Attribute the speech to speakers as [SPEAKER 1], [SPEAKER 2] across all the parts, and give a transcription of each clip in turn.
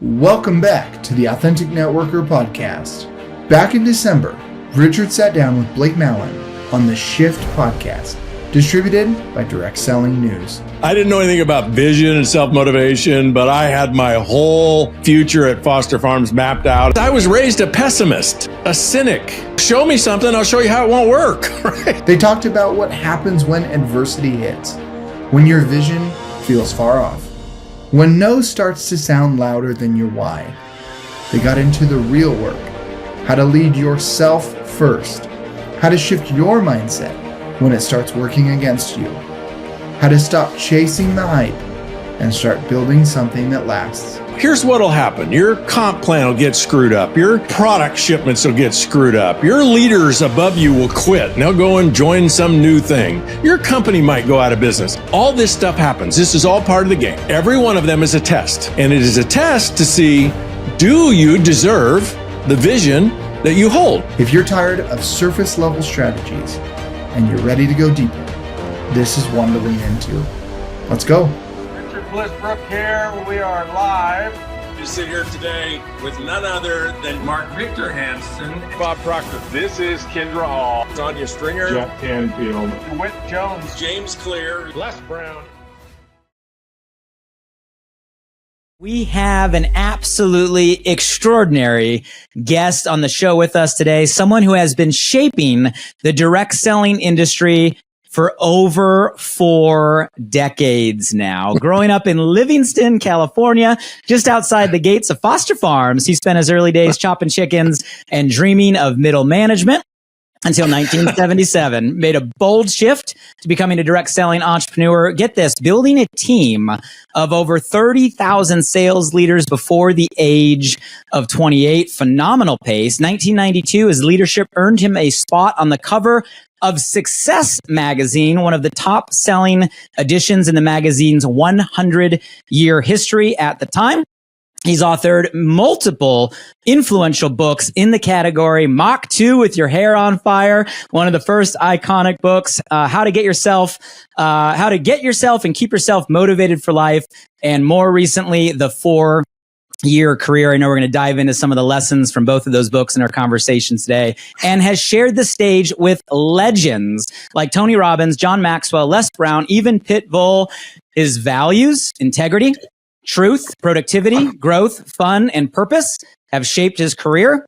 [SPEAKER 1] Welcome back to the Authentic Networker podcast. Back in December, Richard sat down with Blake Mallon on the Shift podcast, distributed by Direct Selling News.
[SPEAKER 2] I didn't know anything about vision and self-motivation, but I had my whole future at Foster Farms mapped out. I was raised a pessimist, a cynic. Show me something, I'll show you how it won't work. Right?
[SPEAKER 1] They talked about what happens when adversity hits, when your vision feels far off, when no starts to sound louder than your why. They got into the real work, how to lead yourself first, how to shift your mindset when it starts working against you, how to stop chasing the hype and start building something that lasts.
[SPEAKER 2] Here's what'll happen. Your comp plan will get screwed up. Your product shipments will get screwed up. Your leaders above you will quit and they'll go and join some new thing. Your company might go out of business. All this stuff happens. This is all part of the game. Every one of them is a test. And it is a test to see, do you deserve the vision that you hold?
[SPEAKER 1] If you're tired of surface level strategies and you're ready to go deeper, this is one to lean into. Let's go.
[SPEAKER 3] Bliss Brooke here. We are live.
[SPEAKER 4] We sit here today with none other than Mark Victor Hansen,
[SPEAKER 3] Bob Proctor.
[SPEAKER 4] This is Kendra Hall, Sonia Stringer,
[SPEAKER 3] Jeff Canfield, Whit Jones,
[SPEAKER 4] James Clear,
[SPEAKER 3] Les Brown.
[SPEAKER 5] We have an absolutely extraordinary guest on the show with us today, someone who has been shaping the direct selling industry for over 4 decades now. Growing up in Livingston, California, just outside the gates of Foster Farms, he spent his early days chopping chickens and dreaming of middle management until 1977. Made a bold shift to becoming a direct selling entrepreneur. Get this, building a team of over 30,000 sales leaders before the age of 28. Phenomenal pace. 1992, his leadership earned him a spot on the cover of Success magazine, one of the top selling editions in the magazine's 100-year history at the time. He's authored multiple influential books in the category. Mach 2 with Your Hair on Fire, one of the first iconic books, how to get yourself and keep yourself motivated for life. And more recently, the 4-year career. I know we're going to dive into some of the lessons from both of those books in our conversation today, and has shared the stage with legends like Tony Robbins, John Maxwell, Les Brown, even Pitbull. His values, integrity, truth, productivity, growth, fun, and purpose have shaped his career.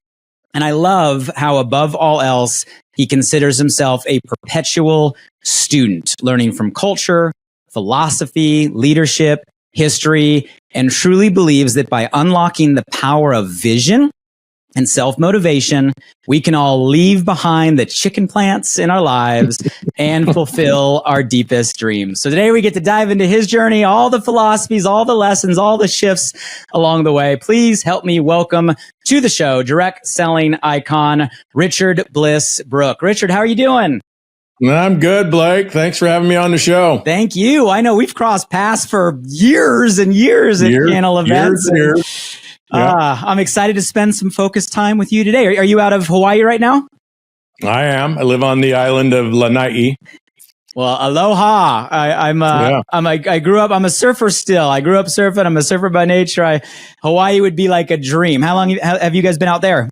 [SPEAKER 5] And I love how, above all else, he considers himself a perpetual student, learning from culture, philosophy, leadership, history, and truly believes that by unlocking the power of vision and self-motivation, we can all leave behind the chicken plants in our lives and fulfill our deepest dreams. So today we get to dive into his journey, all the philosophies, all the lessons, all the shifts along the way. Please help me welcome to the show, direct selling icon, Richard Bliss Brooke. Richard, how are you doing?
[SPEAKER 2] I'm good, Blake. Thanks for having me on the show.
[SPEAKER 5] Thank you. I know we've crossed paths for years and years at channel events.
[SPEAKER 2] Yeah.
[SPEAKER 5] I'm excited to spend some focused time with you today. Are you out of Hawaii right now?
[SPEAKER 2] I am. I live on the island of Lanai.
[SPEAKER 5] Well, aloha. I grew up, I'm a surfer still. I grew up surfing. I'm a surfer by nature. Hawaii would be like a dream. How long have you guys been out there?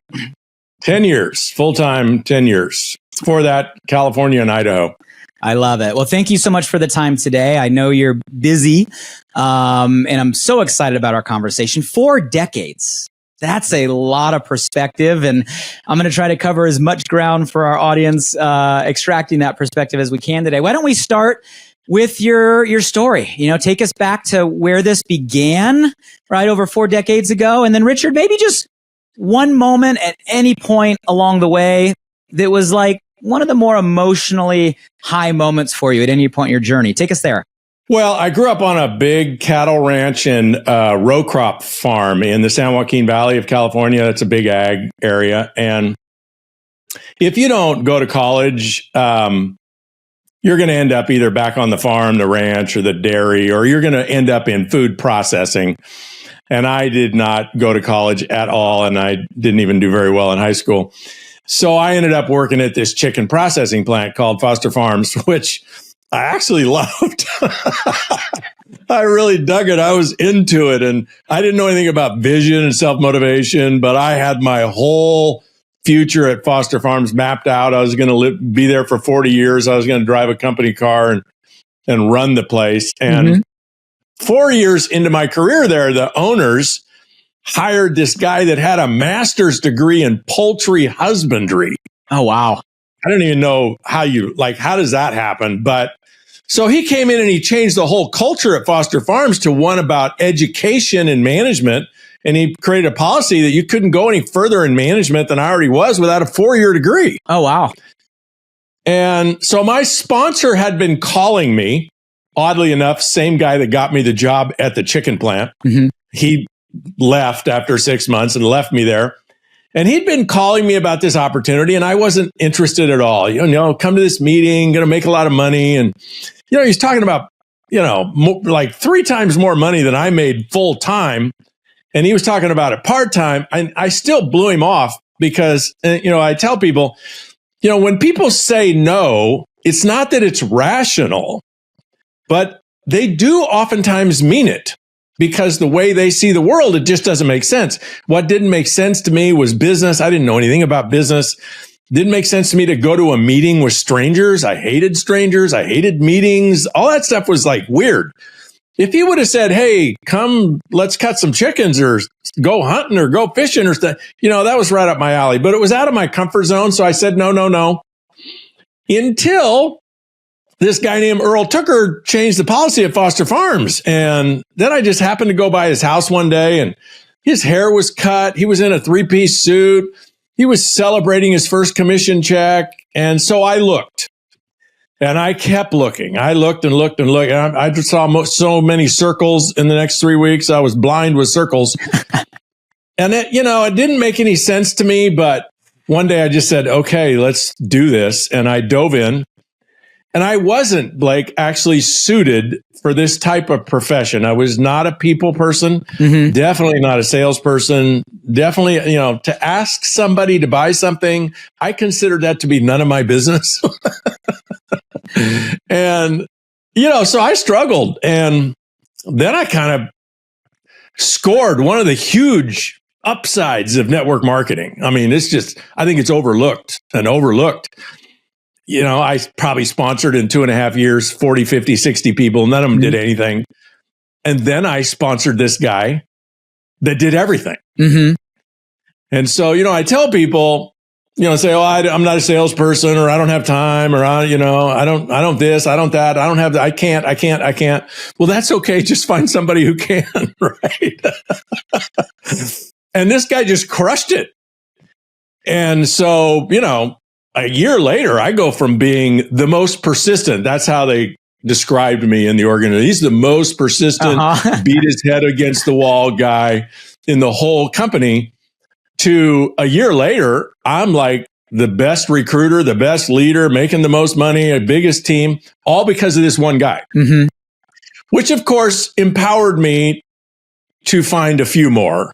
[SPEAKER 2] 10 years, full-time 10 years. Before that, California and Idaho.
[SPEAKER 5] I love it. Well, thank you so much for the time today. I know you're busy, and I'm so excited about our conversation. 4 decades. That's a lot of perspective, and I'm going to try to cover as much ground for our audience, extracting that perspective as we can today. Why don't we start with your story? You know, take us back to where this began, right, over 4 decades ago. And then, Richard, maybe just one moment at any point along the way that was like one of the more emotionally high moments for you at any point in your journey. Take us there.
[SPEAKER 2] Well, I grew up on a big cattle ranch and row crop farm in the San Joaquin Valley of California. It's a big ag area. And if you don't go to college, you're going to end up either back on the farm, the ranch, or the dairy, or you're going to end up in food processing. And I did not go to college at all, and I didn't even do very well in high school. So I ended up working at this chicken processing plant called Foster Farms, which I actually loved. I really dug it. I was into it, and I didn't know anything about vision and self-motivation, but I had my whole future at Foster Farms mapped out. I was going to be there for 40 years. I was going to drive a company car and run the place. And 4 years into my career there, the owners hired this guy that had a master's degree in poultry husbandry.
[SPEAKER 5] Oh, wow.
[SPEAKER 2] I don't even know how does that happen? But so he came in and he changed the whole culture at Foster Farms to one about education and management. And he created a policy that you couldn't go any further in management than I already was without a 4-year degree.
[SPEAKER 5] Oh, wow.
[SPEAKER 2] And so my sponsor had been calling me, oddly enough, same guy that got me the job at the chicken plant. He left after 6 months and left me there. And he'd been calling me about this opportunity and I wasn't interested at all. Come to this meeting, going to make a lot of money. And, he's talking about, like 3 times more money than I made full time. And he was talking about it part-time. I still blew him off because, I tell people, when people say no, it's not that it's rational, but they do oftentimes mean it because the way they see the world, it just doesn't make sense. What didn't make sense to me was business. I didn't know anything about business. Didn't make sense to me to go to a meeting with strangers. I hated strangers. I hated meetings. All that stuff was like weird. If he would have said, hey, come, let's cut some chickens or go hunting or go fishing or stuff, that was right up my alley. But it was out of my comfort zone. So I said, no. Until this guy named Earl Tooker changed the policy at Foster Farms. And then I just happened to go by his house one day and his hair was cut. He was in a 3-piece suit. He was celebrating his first commission check. And so I looked. And I kept looking. I looked and looked and looked. And I just saw so many circles in the next 3 weeks. I was blind with circles. And it didn't make any sense to me. But one day I just said, okay, let's do this. And I dove in. And I wasn't, Blake, actually suited for this type of profession. I was not a people person, definitely not a salesperson, definitely, to ask somebody to buy something, I considered that to be none of my business. And, so I struggled. And then I kind of scored one of the huge upsides of network marketing. I mean, I think it's overlooked. I probably sponsored in 2.5 years, 40, 50, 60 people. None of them did anything. And then I sponsored this guy that did everything. And so, I tell people, say, oh, I'm not a salesperson or I don't have time or I don't this, I don't that, I don't have that. I can't. Well, that's okay. Just find somebody who can, right? And this guy just crushed it. And so, a year later, I go from being the most persistent. That's how they described me in the organization. He's the most persistent, beat his head against the wall guy in the whole company. To a year later, I'm like the best recruiter, the best leader, making the most money, a biggest team, all because of this one guy, which of course empowered me to find a few more.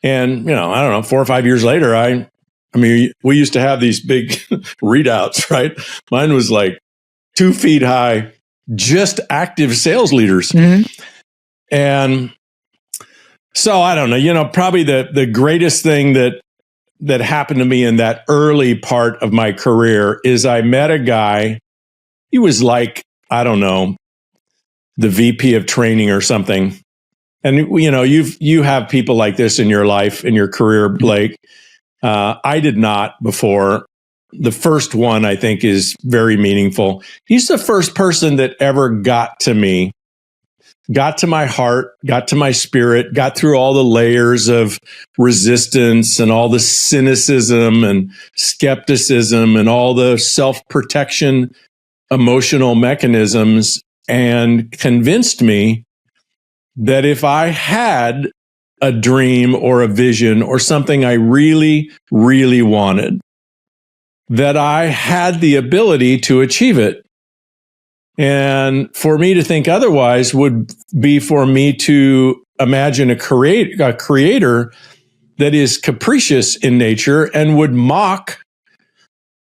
[SPEAKER 2] And, I don't know, 4 or 5 years later, I mean, we used to have these big readouts, right? Mine was like 2 feet high, just active sales leaders. And so I don't know, probably the greatest thing that happened to me in that early part of my career is I met a guy. He was like, I don't know, the VP of training or something. And, you have people like this in your life, in your career, Blake. I did not before. The first one, I think, is very meaningful. He's the first person that ever got to me, got to my heart, got to my spirit, got through all the layers of resistance and all the cynicism and skepticism and all the self-protection emotional mechanisms and convinced me that if I had a dream or a vision or something I really, really wanted, that I had the ability to achieve it. And for me to think otherwise would be for me to imagine a creator that is capricious in nature and would mock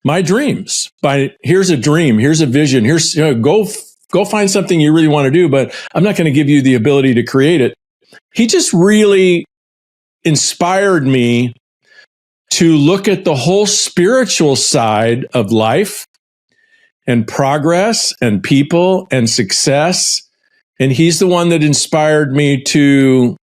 [SPEAKER 2] my dreams by here's a dream, here's a vision, here's go find something you really want to do, but I'm not going to give you the ability to create it. He just really inspired me to look at the whole spiritual side of life and progress and people and success. And he's the one that inspired me to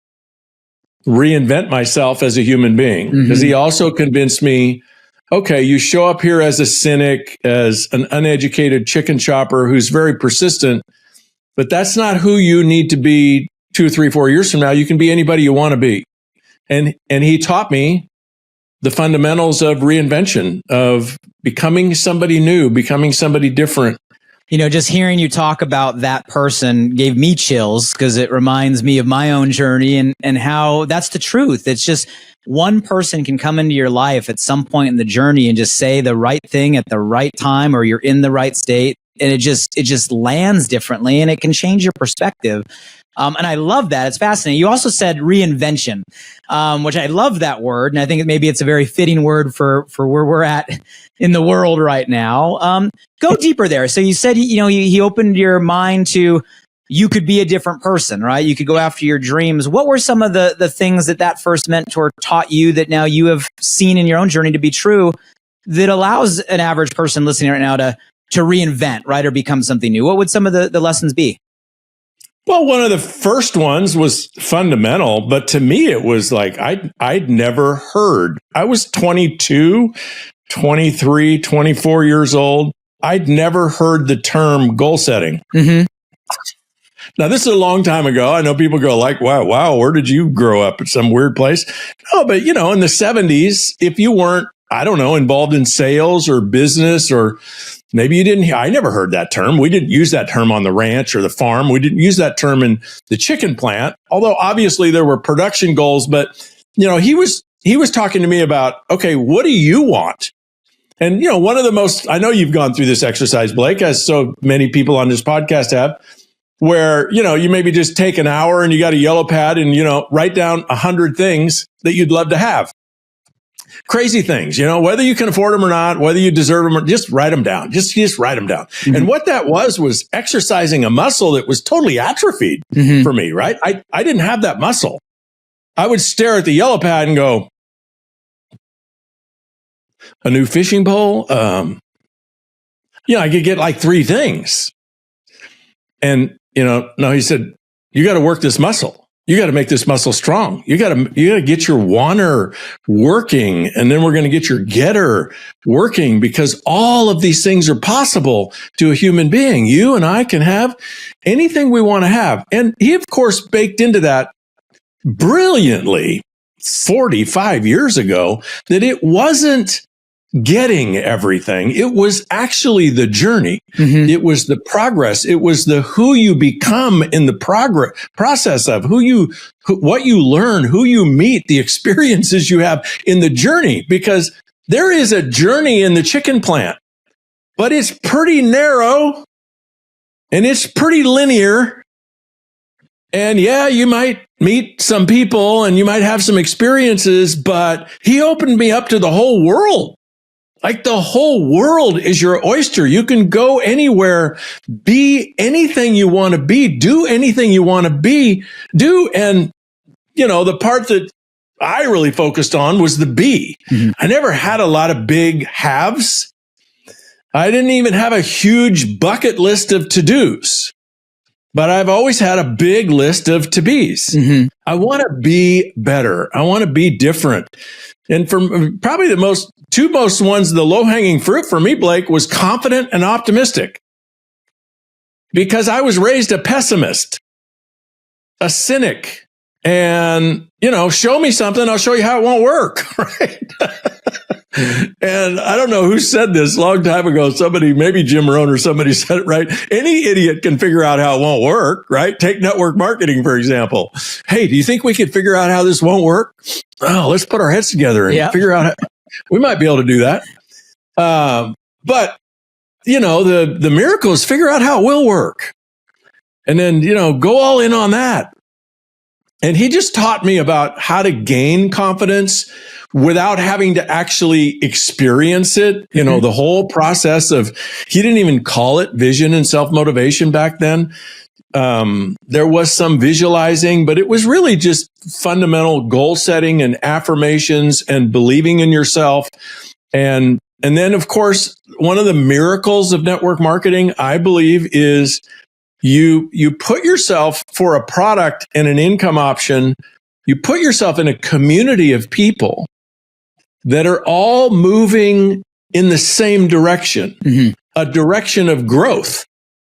[SPEAKER 2] reinvent myself as a human being, because he also convinced me, okay, you show up here as a cynic, as an uneducated chicken shopper who's very persistent, but that's not who you need to be 2, 3, 4 years from now. You can be anybody you want to be. And he taught me the fundamentals of reinvention, of becoming somebody new, becoming somebody different.
[SPEAKER 5] You know, just hearing you talk about that person gave me chills, because it reminds me of my own journey and how that's the truth. It's just one person can come into your life at some point in the journey and just say the right thing at the right time, or you're in the right state, and it just lands differently, and it can change your perspective. And I love that. It's fascinating. You also said reinvention, which I love that word. And I think maybe it's a very fitting word for where we're at in the world right now. Go deeper there. So you said, he opened your mind to, you could be a different person, right? You could go after your dreams. What were some of the things that first mentor taught you that now you have seen in your own journey to be true, that allows an average person listening right now to reinvent, right? Or become something new? What would some of the lessons be?
[SPEAKER 2] Well, one of the first ones was fundamental, but to me, it was like I'd never heard. I was 22, 23, 24 years old. I'd never heard the term goal setting. Now, this is a long time ago. I know people go like, wow, where did you grow up? At some weird place? No, but in the 70s, if you weren't, I don't know, involved in sales or business, or maybe you didn't. I never heard that term. We didn't use that term on the ranch or the farm. We didn't use that term in the chicken plant, although obviously there were production goals. But, he was talking to me about, okay, what do you want? And, one of the most, I know you've gone through this exercise, Blake, as so many people on this podcast have, where, you maybe just take an hour and you got a yellow pad and, write down 100 things that you'd love to have. Crazy things, whether you can afford them or not, whether you deserve them, or just write them down. Just write them down. And what that was exercising a muscle that was totally atrophied for me, right? I didn't have that muscle. I would stare at the yellow pad and go, a new fishing pole. I could get like 3 things. And, no, he said, you got to work this muscle. You got to make this muscle strong. You got to get your wanter working, and then we're going to get your getter working, because all of these things are possible to a human being. You and I can have anything we want to have. And he, of course, baked into that brilliantly 45 years ago that it wasn't getting everything. It was actually the journey. It was the progress. It was the who you become in the process of what you learn, who you meet, the experiences you have in the journey, because there is a journey in the chicken plant, but it's pretty narrow and it's pretty linear. And yeah, you might meet some people and you might have some experiences, but he opened me up to the whole world. Like, the whole world is your oyster. You can go anywhere, be anything you want to be, do anything you want to do. And, the part that I really focused on was the be. I never had a lot of big haves. I didn't even have a huge bucket list of to-dos, but I've always had a big list of to-bes. I want to be better. I want to be different. And for probably the two most ones, the low-hanging fruit for me, Blake, was confident and optimistic. Because I was raised a pessimist, a cynic, and, show me something, I'll show you how it won't work, right? And I don't know who said this a long time ago. Somebody, maybe Jim Rohn or somebody said it right. Any idiot can figure out how it won't work, right? Take network marketing, for example. Hey, do you think we could figure out how this won't work? Oh, let's put our heads together and figure out we might be able to do that. But, the miracle is figure out how it will work. And then, go all in on that. And he just taught me about how to gain confidence without having to actually experience it. You know, the whole process of, he didn't even call it vision and self-motivation back then. There was some visualizing, but it was really just fundamental goal setting and affirmations and believing in yourself. And then, of course, one of the miracles of network marketing, I believe, is you put yourself for a product and an income option. You put yourself in a community of people that are all moving in the same direction, a direction of growth,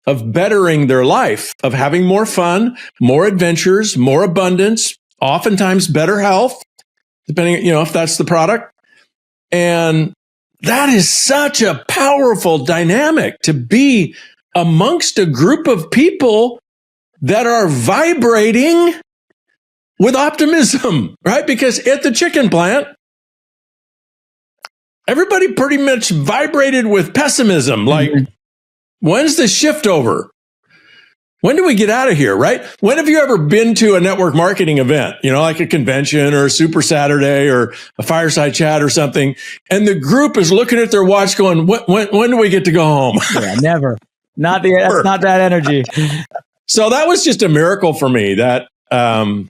[SPEAKER 2] of bettering their life, of having more fun, more adventures, more abundance, oftentimes better health, depending, if that's the product. And that is such a powerful dynamic, to be amongst a group of people that are vibrating with optimism, right? Because at the chicken plant, everybody pretty much vibrated with pessimism. Like, when's the shift over? When do we get out of here, right? When have you ever been to a network marketing event, like a convention or a Super Saturday or a fireside chat or something, and the group is looking at their watch going, when do we get to go home?
[SPEAKER 5] Yeah, never. That's not that energy.
[SPEAKER 2] So that was just a miracle for me that I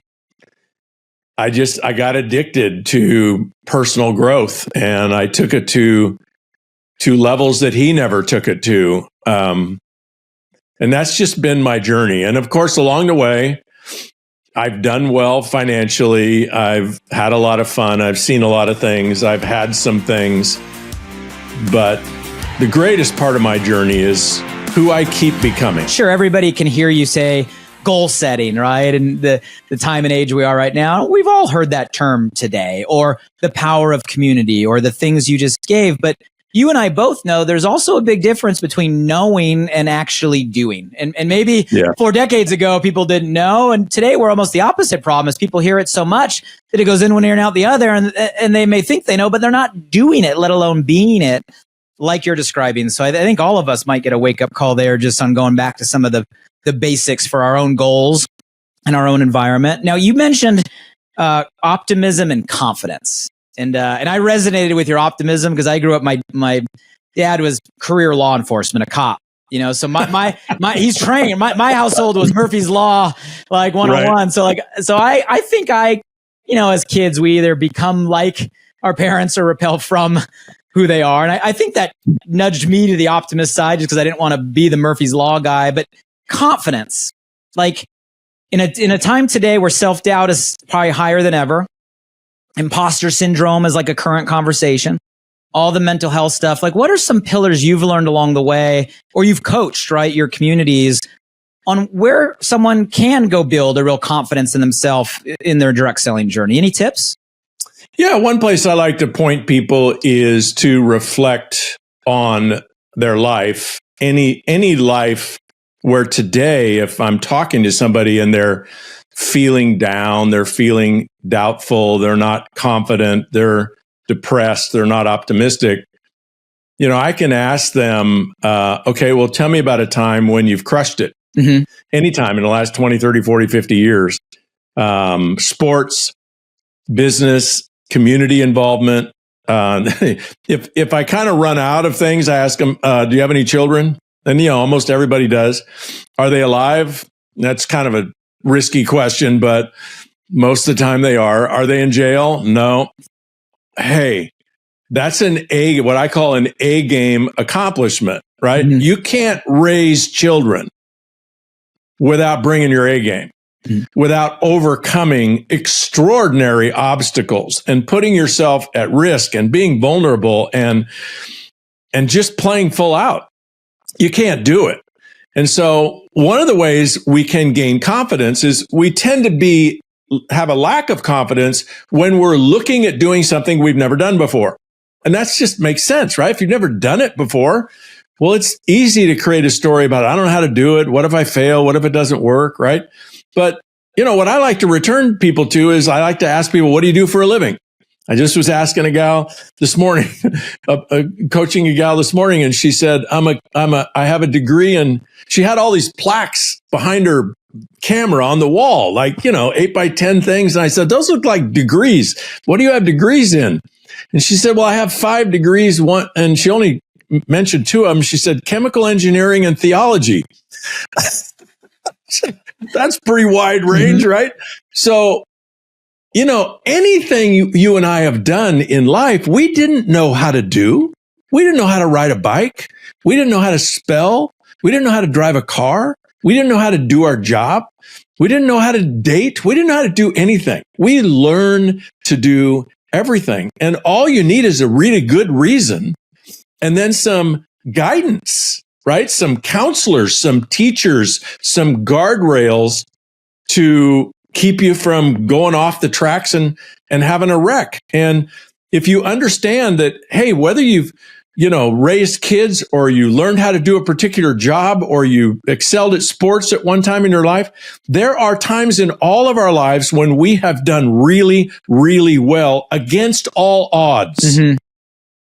[SPEAKER 2] got addicted to personal growth, and I took it to levels that he never took it to. And that's just been my journey. And of course, along the way, I've done well financially. I've had a lot of fun. I've seen a lot of things. I've had some things. But the greatest part of my journey is who I keep becoming.
[SPEAKER 5] Sure, everybody can hear you say goal setting, right? And the time and age we are right now, we've all heard that term today, or the power of community, or the things you just gave. But you and I both know there's also a big difference between knowing and actually doing. And maybe 4 decades ago, people didn't know. And today we're almost the opposite problem, is people hear it so much that it goes in one ear and out the other. And they may think they know, but they're not doing it, let alone being it like you're describing. So I think all of us might get a wake up call there, just on going back to some of the basics for our own goals and our own environment. Now, you mentioned optimism and confidence. And I resonated with your optimism because I grew up, my dad was career law enforcement, a cop, so my he's trained. My household was Murphy's Law, like 101. Right. So I think as kids, we either become like our parents or repel from who they are. And I think that nudged me to the optimist side, just because I didn't want to be the Murphy's Law guy. But confidence, like in a time today where self-doubt is probably higher than ever. Imposter syndrome is like a current conversation. All the mental health stuff. Like, what are some pillars you've learned along the way, or you've coached, right, your communities, on where someone can go build a real confidence in themselves in their direct selling journey? Any tips?
[SPEAKER 2] Yeah, one place I like to point people is to reflect on their life. Any life where today, if I'm talking to somebody and they're feeling down, they're feeling doubtful, they're not confident, they're depressed, they're not optimistic, I can ask them, okay, well, tell me about a time when you've crushed it. Anytime in the last 20, 30, 40, 50 years. Sports, business, community involvement. If I kind of run out of things, I ask them, do you have any children? And, almost everybody does. Are they alive? That's kind of a risky question, but most of the time they are. Are they in jail? No. Hey, that's what I call an A game accomplishment, right? You can't raise children without bringing your A game, without overcoming extraordinary obstacles and putting yourself at risk and being vulnerable and just playing full out. You can't do it. And so one of the ways we can gain confidence is we tend to have a lack of confidence when we're looking at doing something we've never done before. And that just makes sense, right? If you've never done it before, well, it's easy to create a story about, I don't know how to do it. What if I fail? What if it doesn't work? Right? But what I like to return people to is I like to ask people, what do you do for a living? I just was asking a gal this morning, coaching a gal this morning, and she said, I have a degree, and she had all these plaques behind her camera on the wall, like, 8x10 things. And I said, those look like degrees. What do you have degrees in? And she said, well, I have 5 degrees. One, and she only mentioned 2 of them. She said, chemical engineering and theology. That's pretty wide range, right? So, anything you and I have done in life, we didn't know how to do. We didn't know how to ride a bike. We didn't know how to spell. We didn't know how to drive a car. We didn't know how to do our job. We didn't know how to date. We didn't know how to do anything. We learn to do everything. And all you need is a really good reason and then some guidance, right? Some counselors, some teachers, some guardrails to keep you from going off the tracks and having a wreck. And if you understand that, hey, whether you've, raised kids or you learned how to do a particular job or you excelled at sports at one time in your life, there are times in all of our lives when we have done really, really well against all odds. Mm-hmm.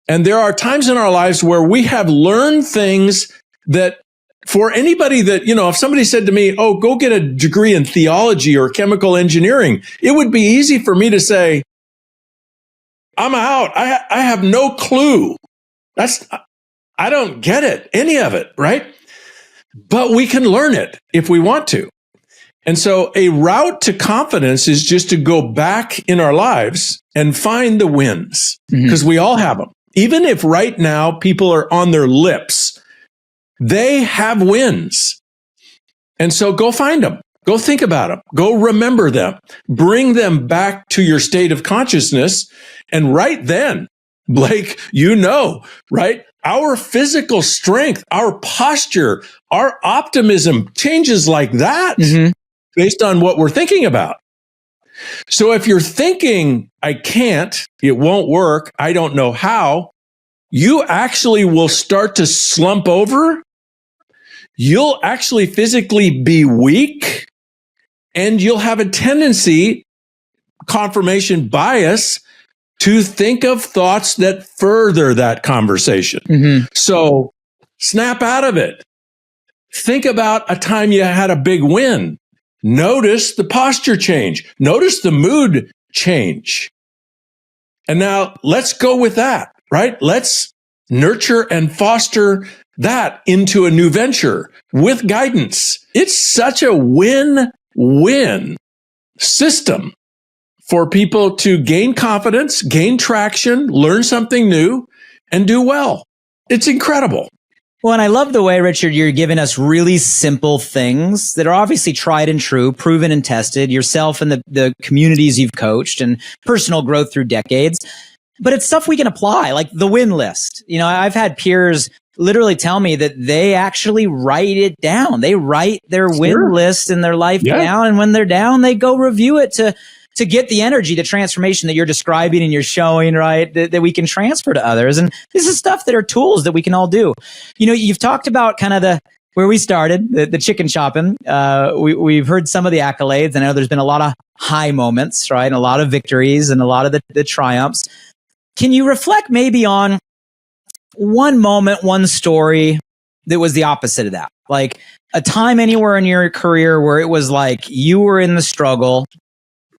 [SPEAKER 2] And there are times in our lives where we have learned things that for anybody that, if somebody said to me, oh, go get a degree in theology or chemical engineering, it would be easy for me to say, I'm out. I have no clue. I don't get it, any of it, right? But we can learn it if we want to. And so a route to confidence is just to go back in our lives and find the wins, because we all have them. Even if right now people are on their lips, they have wins. And so go find them. Go think about them. Go remember them. Bring them back to your state of consciousness. And right then, Blake, right? Our physical strength, our posture, our optimism changes like that based on what we're thinking about. So if you're thinking, I can't, it won't work, I don't know how, you actually will start to slump over. You'll actually physically be weak, and you'll have a tendency, confirmation bias, to think of thoughts that further that conversation. So snap out of it. Think about a time you had a big win. Notice the posture change. Notice the mood change. And now let's go with that, right? Let's nurture and foster that into a new venture with guidance. It's such a win-win system for people to gain confidence, gain traction, learn something new, and do well. It's incredible.
[SPEAKER 5] Well, and I love the way, Richard, you're giving us really simple things that are obviously tried and true, proven and tested, yourself and the communities you've coached and personal growth through decades. But it's stuff we can apply, like the win list. I've had peers literally tell me that they actually write it down. They write their win list in their life down. And when they're down, they go review it to get the energy, the transformation that you're describing and you're showing, right, that we can transfer to others. And this is stuff that are tools that we can all do. You've talked about kind of where we started, the chicken chopping. We've heard some of the accolades. I know there's been a lot of high moments, right, and a lot of victories and a lot of the triumphs. Can you reflect maybe on one moment, one story that was the opposite of that? Like a time anywhere in your career where it was like you were in the struggle,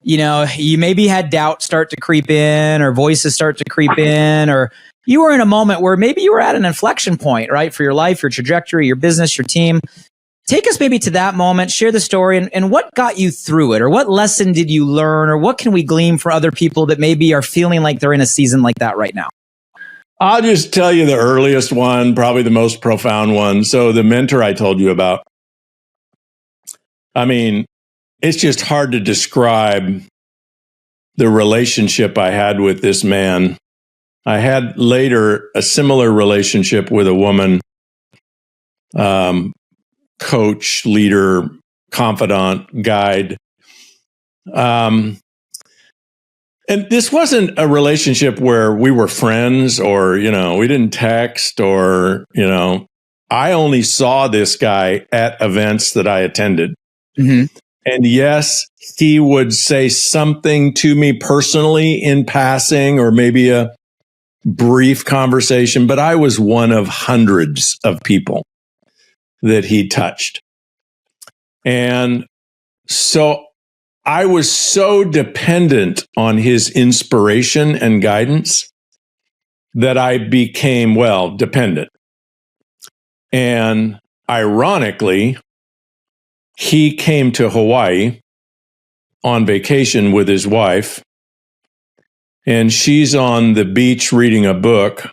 [SPEAKER 5] you maybe had doubt start to creep in or voices start to creep in, or you were in a moment where maybe you were at an inflection point, right? For your life, your trajectory, your business, your team. Take us maybe to that moment, share the story and what got you through it, or what lesson did you learn, or what can we glean for other people that maybe are feeling like they're in a season like that right now?
[SPEAKER 2] I'll just tell you the earliest one, probably the most profound one. So the mentor I told you about, it's just hard to describe the relationship I had with this man. I had later a similar relationship with a woman, coach, leader, confidant, guide. And this wasn't a relationship where we were friends or, we didn't text or, I only saw this guy at events that I attended. And yes, he would say something to me personally in passing or maybe a brief conversation, but I was one of hundreds of people that he touched. And So I was so dependent on his inspiration and guidance that I became, dependent. And ironically, he came to Hawaii on vacation with his wife, and she's on the beach reading a book,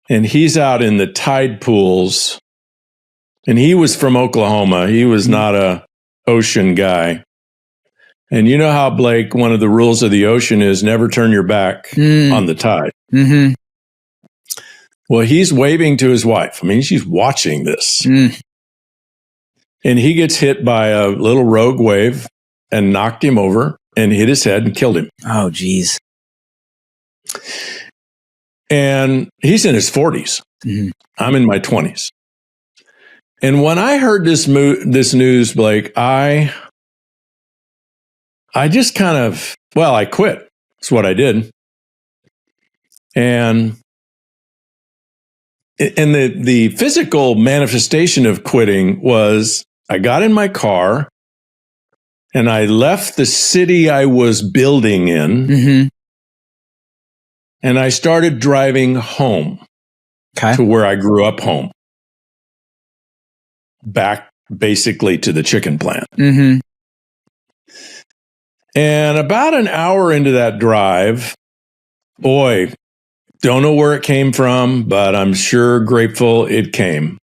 [SPEAKER 2] and he's out in the tide pools. And he was from Oklahoma. He was not a ocean guy. And you know how, Blake, one of the rules of the ocean is never turn your back on the tide.
[SPEAKER 5] Mm-hmm.
[SPEAKER 2] Well, he's waving to his wife. I mean, she's watching this. And he gets hit by a little rogue wave and knocked him over and hit his head and killed him.
[SPEAKER 5] Oh, geez.
[SPEAKER 2] And he's in his 40s.
[SPEAKER 5] Mm-hmm.
[SPEAKER 2] I'm in my 20s. And when I heard this news, Blake, I just kind of, I quit. That's what I did. And the physical manifestation of quitting was I got in my car and I left the city I was building in, and I started driving home to where I grew up home. Back basically to the chicken plant.
[SPEAKER 5] Mm-hmm.
[SPEAKER 2] And about an hour into that drive, boy, don't know where it came from, but I'm sure grateful it came.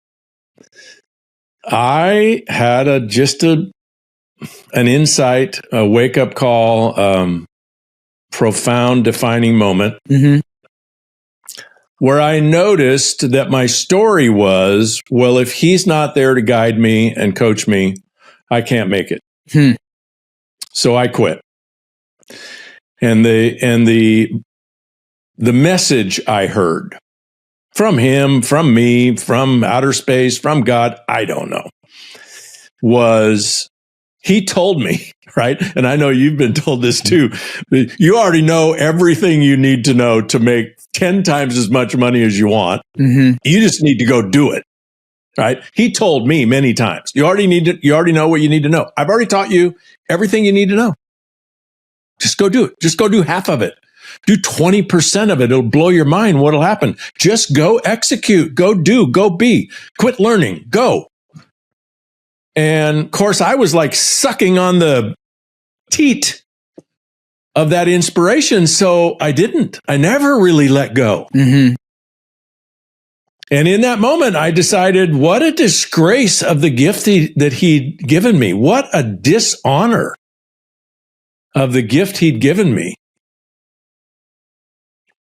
[SPEAKER 2] I had an insight, a wake-up call, profound defining moment, where I noticed that my story was, if he's not there to guide me and coach me, I can't make it. So I quit. And the message I heard from him, from me, from outer space, from God, I don't know, was he told me, right? And I know you've been told this too. You already know everything you need to know to make 10 times as much money as you want. You just need to go do it, right? He told me many times, you already know what you need to know. I've already taught you everything you need to know. Just go do it. Just go do half of it. Do 20% of it. It'll blow your mind what'll happen. Just go execute, go do, go be, quit learning, go. And of course, I was like sucking on the teat of that inspiration. So I never really let go. And in that moment, I decided, what a disgrace of the gift that he'd given me. What a dishonor of the gift he'd given me.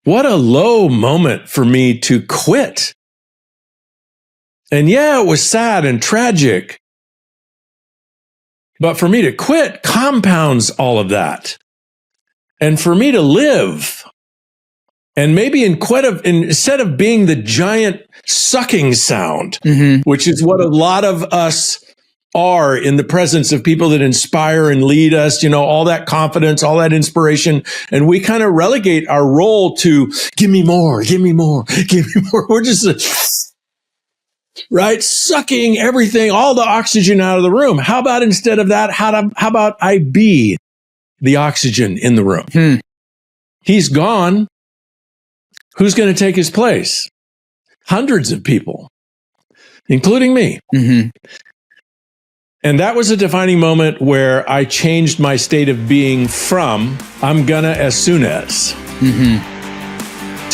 [SPEAKER 2] What a low moment for me to quit. And yeah, it was sad and tragic. But for me to quit compounds all of that. And for me to live, and maybe instead of being the giant sucking sound, which is what a lot of us are in the presence of people that inspire and lead us, all that confidence, all that inspiration. And we kind of relegate our role to give me more, give me more, give me more. We're just, right, sucking everything, all the oxygen out of the room. How about instead of that, how about I be the oxygen in the room? He's gone. Who's going to take his place? Hundreds of people, including me. And that was a defining moment where I changed my state of being from I'm gonna as soon as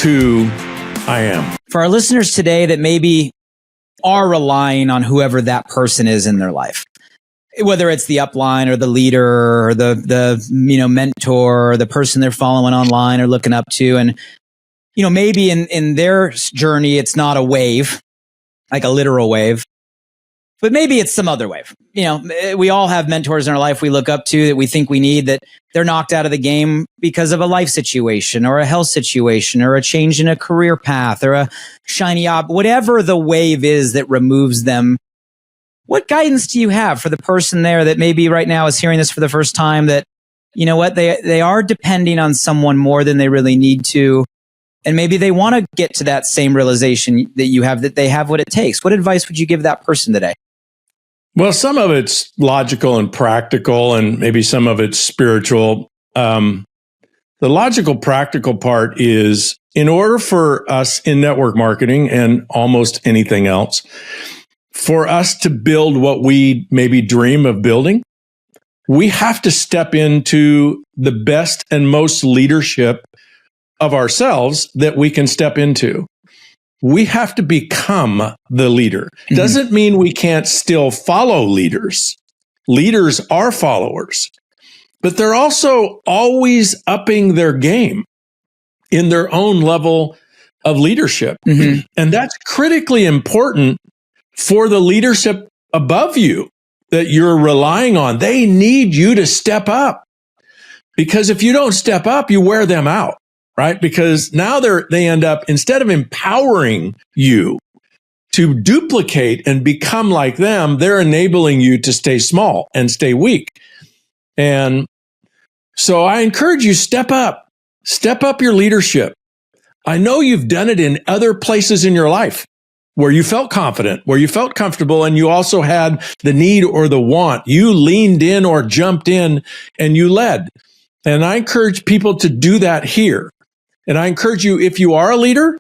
[SPEAKER 2] to I am.
[SPEAKER 5] For our listeners today that maybe are relying on whoever that person is in their life, whether it's the upline or the leader or the mentor or the person they're following online or looking up to, and maybe in their journey it's not a wave, like a literal wave, but maybe it's some other wave. We all have mentors in our life we look up to that we think we need, that they're knocked out of the game because of a life situation or a health situation or a change in a career path or a shiny whatever the wave is that removes them. What guidance do you have for the person there that maybe right now is hearing this for the first time, that, they are depending on someone more than they really need to, and maybe they want to get to that same realization that you have, that they have what it takes? What advice would you give that person today?
[SPEAKER 2] Well, some of it's logical and practical, and maybe some of it's spiritual. The logical, practical part is, in order for us in network marketing and almost anything else, for us to build what we maybe dream of building, we have to step into the best and most leadership of ourselves that we can step into. We have to become the leader. Doesn't mean we can't still follow leaders. Leaders are followers, but they're also always upping their game in their own level of leadership. And that's critically important for the leadership above you that you're relying on. They need you to step up, because if you don't step up, you wear them out. Right? Because now they end up, instead of empowering you to duplicate and become like them, they're enabling you to stay small and stay weak. And so I encourage you, step up your leadership. I know you've done it in other places in your life where you felt confident, where you felt comfortable, and you also had the need or the want. You leaned in or jumped in and you led. And I encourage people to do that here. And I encourage you, if you are a leader,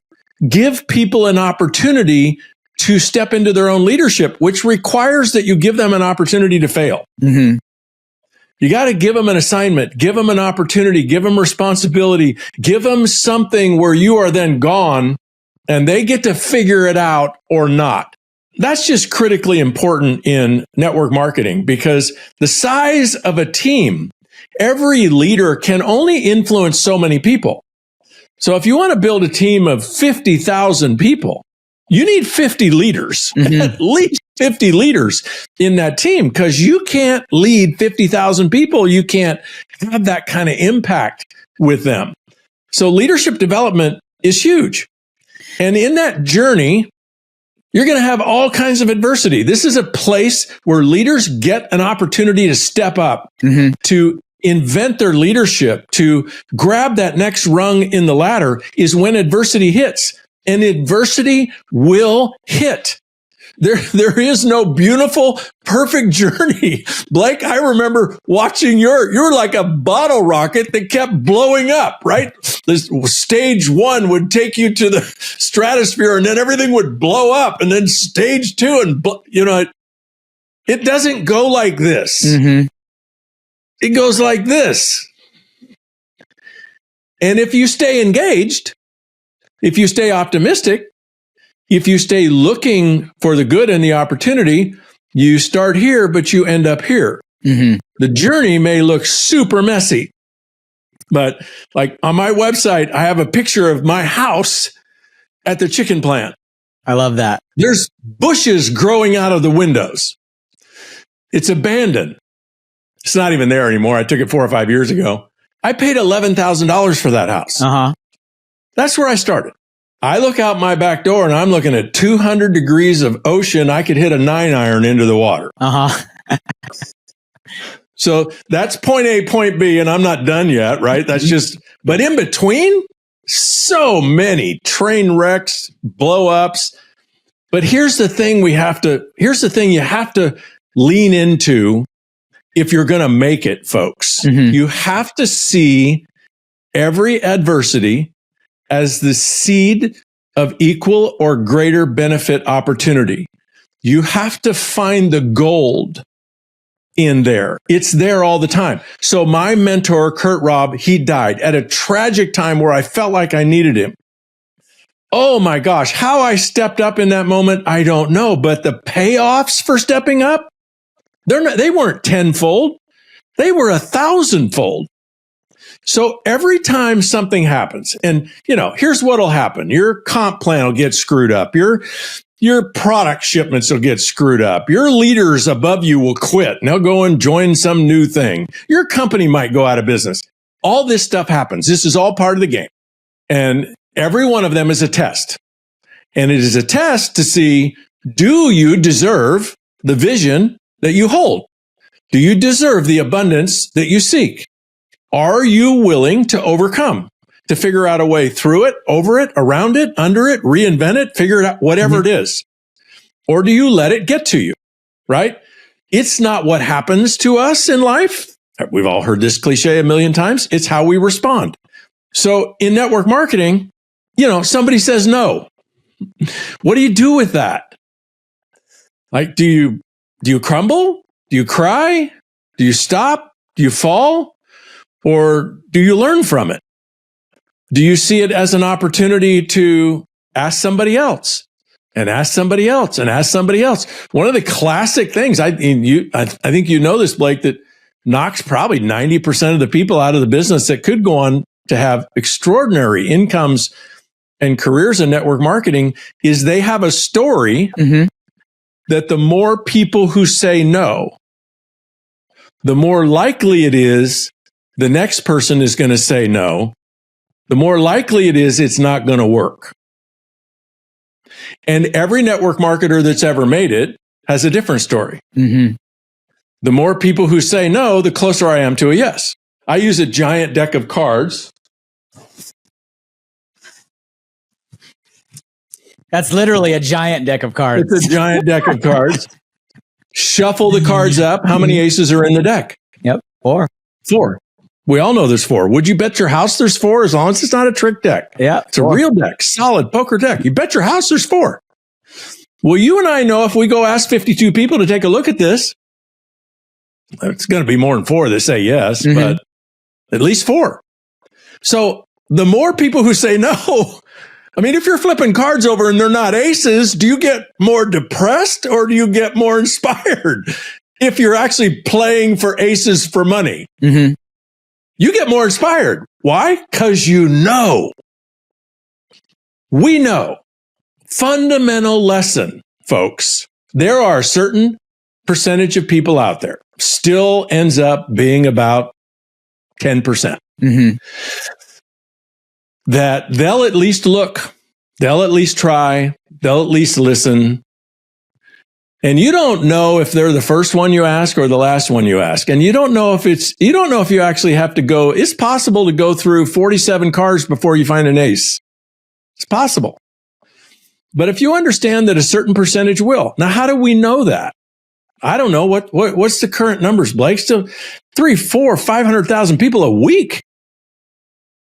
[SPEAKER 2] give people an opportunity to step into their own leadership, which requires that you give them an opportunity to fail. You got to give them an assignment, give them an opportunity, give them responsibility, give them something where you are then gone and they get to figure it out or not. That's just critically important in network marketing, because the size of a team, every leader can only influence so many people. So if you want to build a team of 50,000 people, you need 50 leaders, at least 50 leaders in that team, because you can't lead 50,000 people. You can't have that kind of impact with them. So leadership development is huge. And in that journey, you're going to have all kinds of adversity. This is a place where leaders get an opportunity to step up, to invent their leadership, to grab that next rung in the ladder, is when adversity hits. And adversity will hit. There is no beautiful, perfect journey. Blake, I remember watching you're like a bottle rocket that kept blowing up, right? This stage 1 would take you to the stratosphere, and then everything would blow up, and then stage 2, and it doesn't go like this. It goes like this. And if you stay engaged, if you stay optimistic, if you stay looking for the good and the opportunity, you start here, but you end up here. The journey may look super messy, but like on my website, I have a picture of my house at the chicken plant.
[SPEAKER 5] I love that.
[SPEAKER 2] There's bushes growing out of the windows. It's abandoned. It's not even there anymore. I took it 4 or 5 years ago. I paid $11,000 for that house. That's where I started. I look out my back door and I'm looking at 200 degrees of ocean. I could hit a 9-iron into the water. So that's point A, point B, and I'm not done yet, right? That's just, but in between, so many train wrecks, blow ups. But here's the thing you have to lean into if you're going to make it, folks. You have to see every adversity as the seed of equal or greater benefit opportunity. You have to find the gold in there. It's there all the time. So my mentor, Kurt Robb, he died at a tragic time where I felt like I needed him. Oh my gosh, how I stepped up in that moment, I don't know. But the payoffs for stepping up, they weren't tenfold. They were 1,000-fold. So every time something happens, and here's what'll happen. Your comp plan will get screwed up. Your product shipments will get screwed up. Your leaders above you will quit and they'll go and join some new thing. Your company might go out of business. All this stuff happens. This is all part of the game. And every one of them is a test. And it is a test to see, do you deserve the vision that you hold? Do you deserve the abundance that you seek? Are you willing to overcome, to figure out a way through it, over it, around it, under it, reinvent it, figure it out, whatever it is? Or do you let it get to you, right? It's not what happens to us in life. We've all heard this cliche a million times. It's how we respond. So in network marketing, somebody says no. What do you do with that? Like, do you crumble? Do you cry? Do you stop? Do you fall? Or do you learn from it? Do you see it as an opportunity to ask somebody else and ask somebody else and ask somebody else? One of the classic things, I think you know this, Blake, that knocks probably 90% of the people out of the business that could go on to have extraordinary incomes and careers in network marketing is they have a story that the more people who say no, the more likely it is the next person is going to say no, the more likely it is it's not going to work. And every network marketer that's ever made it has a different story. The more people who say no, the closer I am to a yes. I use a giant deck of cards.
[SPEAKER 5] That's literally a giant deck of cards.
[SPEAKER 2] It's a giant deck of cards. Shuffle the cards up. How many aces are in the deck?
[SPEAKER 5] Yep. 4.
[SPEAKER 2] We all know there's 4. Would you bet your house there's 4 as long as it's not a trick deck?
[SPEAKER 5] Yeah.
[SPEAKER 2] It's 4. A real deck, solid poker deck. You bet your house there's 4. Well, you and I know if we go ask 52 people to take a look at this, it's going to be more than 4 that say yes, but at least 4. So the more people who say no, I mean, if you're flipping cards over and they're not aces, do you get more depressed or do you get more inspired? If you're actually playing for aces for money, you get more inspired. Why? Because we know. Fundamental lesson, folks. There are a certain percentage of people out there, still ends up being about 10%. That they'll at least look, they'll at least try, they'll at least listen. And you don't know if they're the first one you ask or the last one you ask. And you don't know if you actually have to go. It's possible to go through 47 cards before you find an ace. It's possible. But if you understand that a certain percentage will. Now, how do we know that? I don't know. What's the current numbers, Blake? Still 300, 400, 500,000 people a week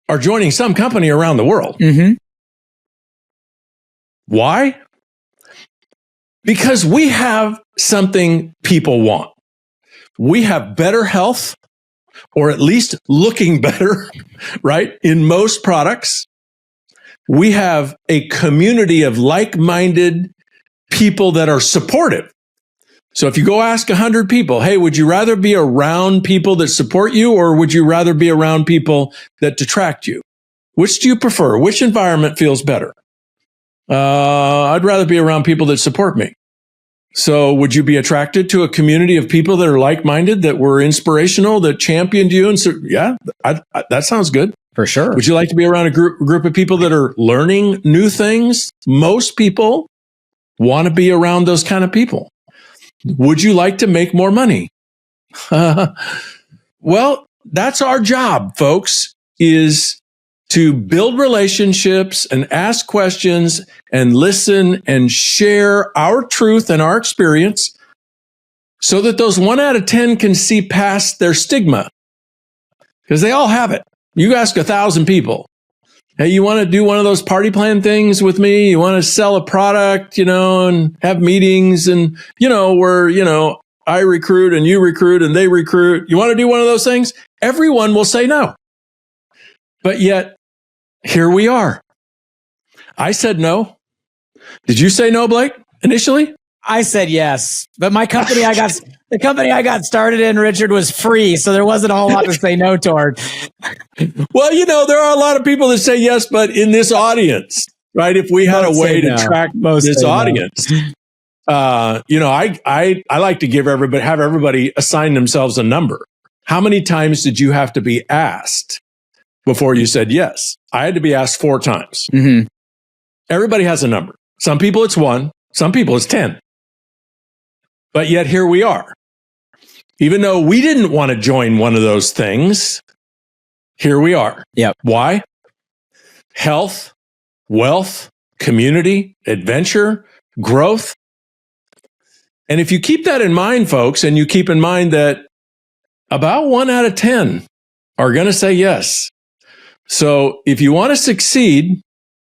[SPEAKER 2] are joining some company around the world. Why? Because we have something people want. We have better health, or at least looking better, right? In most products, we have a community of like-minded people that are supportive. So if you go ask 100 people, hey, would you rather be around people that support you, or would you rather be around people that detract you? Which do you prefer? Which environment feels better? I'd rather be around people that support me. So would you be attracted to a community of people that are like-minded, that were inspirational, that championed you? And so, yeah, that sounds good.
[SPEAKER 5] For sure.
[SPEAKER 2] Would you like to be around a group of people that are learning new things? Most people want to be around those kind of people. Would you like to make more money? Well, that's our job, folks, is to build relationships and ask questions and listen and share our truth and our experience so that those 1 out of 10 can see past their stigma, because they all have it. You ask 1,000 people, hey, you want to do one of those party plan things with me? You want to sell a product, and have meetings and, where, I recruit and you recruit and they recruit. You want to do one of those things? Everyone will say no. But yet, here we are. I said no. Did you say no, Blake, initially?
[SPEAKER 5] I said yes, but the company I got started in, Richard, was free, so there wasn't a whole lot to say no toward.
[SPEAKER 2] Well, there are a lot of people that say yes, but in this audience, right? If we had a way to track this audience, I like to have everybody assign themselves a number. How many times did you have to be asked before you said yes? I had to be asked 4 times. Everybody has a number. Some people it's 1, some people it's 10. But yet here we are. Even though we didn't want to join one of those things, here we are.
[SPEAKER 5] Yep.
[SPEAKER 2] Why? Health, wealth, community, adventure, growth. And if you keep that in mind, folks, and you keep in mind that about 1 out of 10 are going to say yes. So if you want to succeed,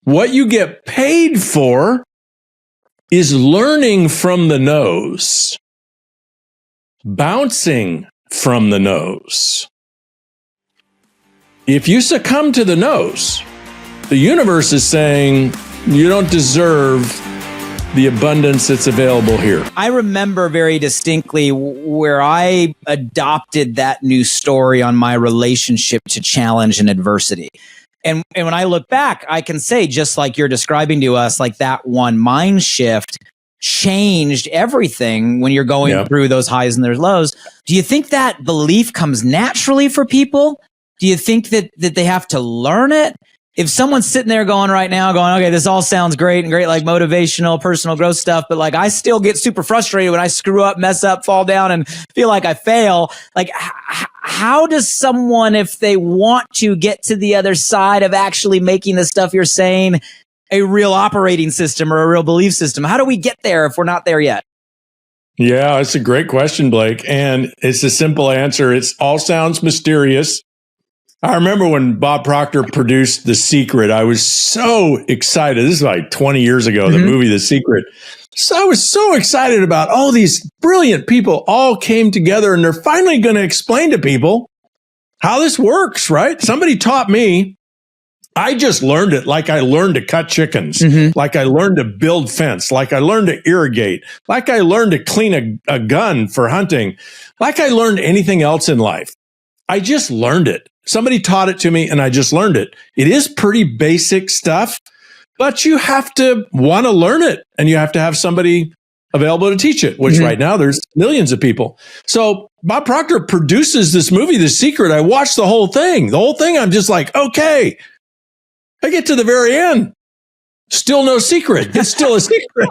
[SPEAKER 2] what you get paid for is learning from the no's, bouncing from the no's. If you succumb to the no's, the universe is saying you don't deserve the abundance that's available here.
[SPEAKER 5] I remember very distinctly where I adopted that new story on my relationship to challenge and adversity. And when I look back, I can say, just like you're describing to us, like that one mind shift changed everything when you're going through those highs and those lows. Do you think that belief comes naturally for people? Do you think that they have to learn it? If someone's sitting there going right now, okay, this all sounds great and great, like motivational, personal growth stuff, but like I still get super frustrated when I screw up, mess up, fall down, and feel like I fail. Like, how does someone, if they want to get to the other side of actually making the stuff you're saying a real operating system or a real belief system, how do we get there if we're not there yet?
[SPEAKER 2] Yeah, it's a great question, Blake. And it's a simple answer. It all sounds mysterious. I remember when Bob Proctor produced The Secret, I was so excited. This is like 20 years ago, the movie The Secret. So I was so excited about all these brilliant people all came together and they're finally going to explain to people how this works, right? Somebody taught me. I just learned it like I learned to cut chickens, like I learned to build fence, like I learned to irrigate, like I learned to clean a gun for hunting, like I learned anything else in life. I just learned it. Somebody taught it to me and I just learned it. It is pretty basic stuff, but you have to want to learn it and you have to have somebody available to teach it, which right now there's millions of people. So Bob Proctor produces this movie, The Secret. I watched the whole thing. I'm just like, okay. I get to the very end. Still no secret. It's still a secret.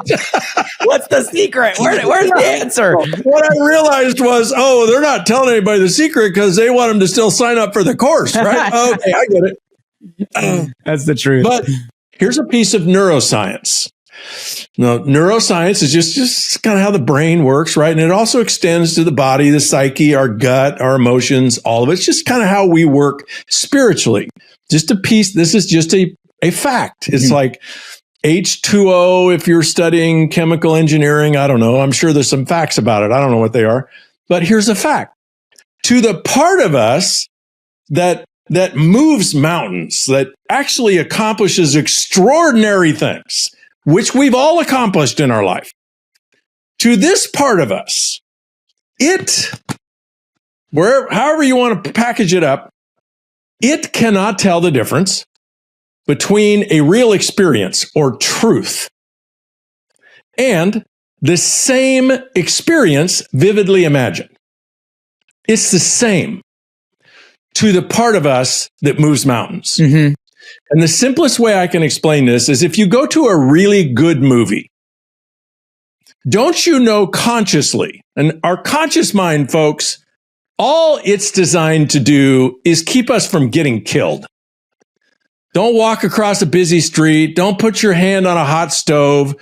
[SPEAKER 5] What's the secret? Where's the answer?
[SPEAKER 2] What I realized was, they're not telling anybody the secret because they want them to still sign up for the course, right? Okay, I get it.
[SPEAKER 5] That's the truth.
[SPEAKER 2] But here's a piece of neuroscience. Now, neuroscience is just kind of how the brain works, right? And it also extends to the body, the psyche, our gut, our emotions, all of it. It's just kind of how we work spiritually. Just a piece. This is just a fact. It's like H2O, if you're studying chemical engineering, I don't know. I'm sure there's some facts about it. I don't know what they are. But here's a fact. To the part of us that moves mountains, that actually accomplishes extraordinary things, which we've all accomplished in our life. To this part of us, however you want to package it up, it cannot tell the difference between a real experience or truth and the same experience vividly imagined. It's the same to the part of us that moves mountains. And the simplest way I can explain this is if you go to a really good movie, don't you know consciously, and our conscious mind, folks, all it's designed to do is keep us from getting killed. Don't walk across a busy street. Don't put your hand on a hot stove.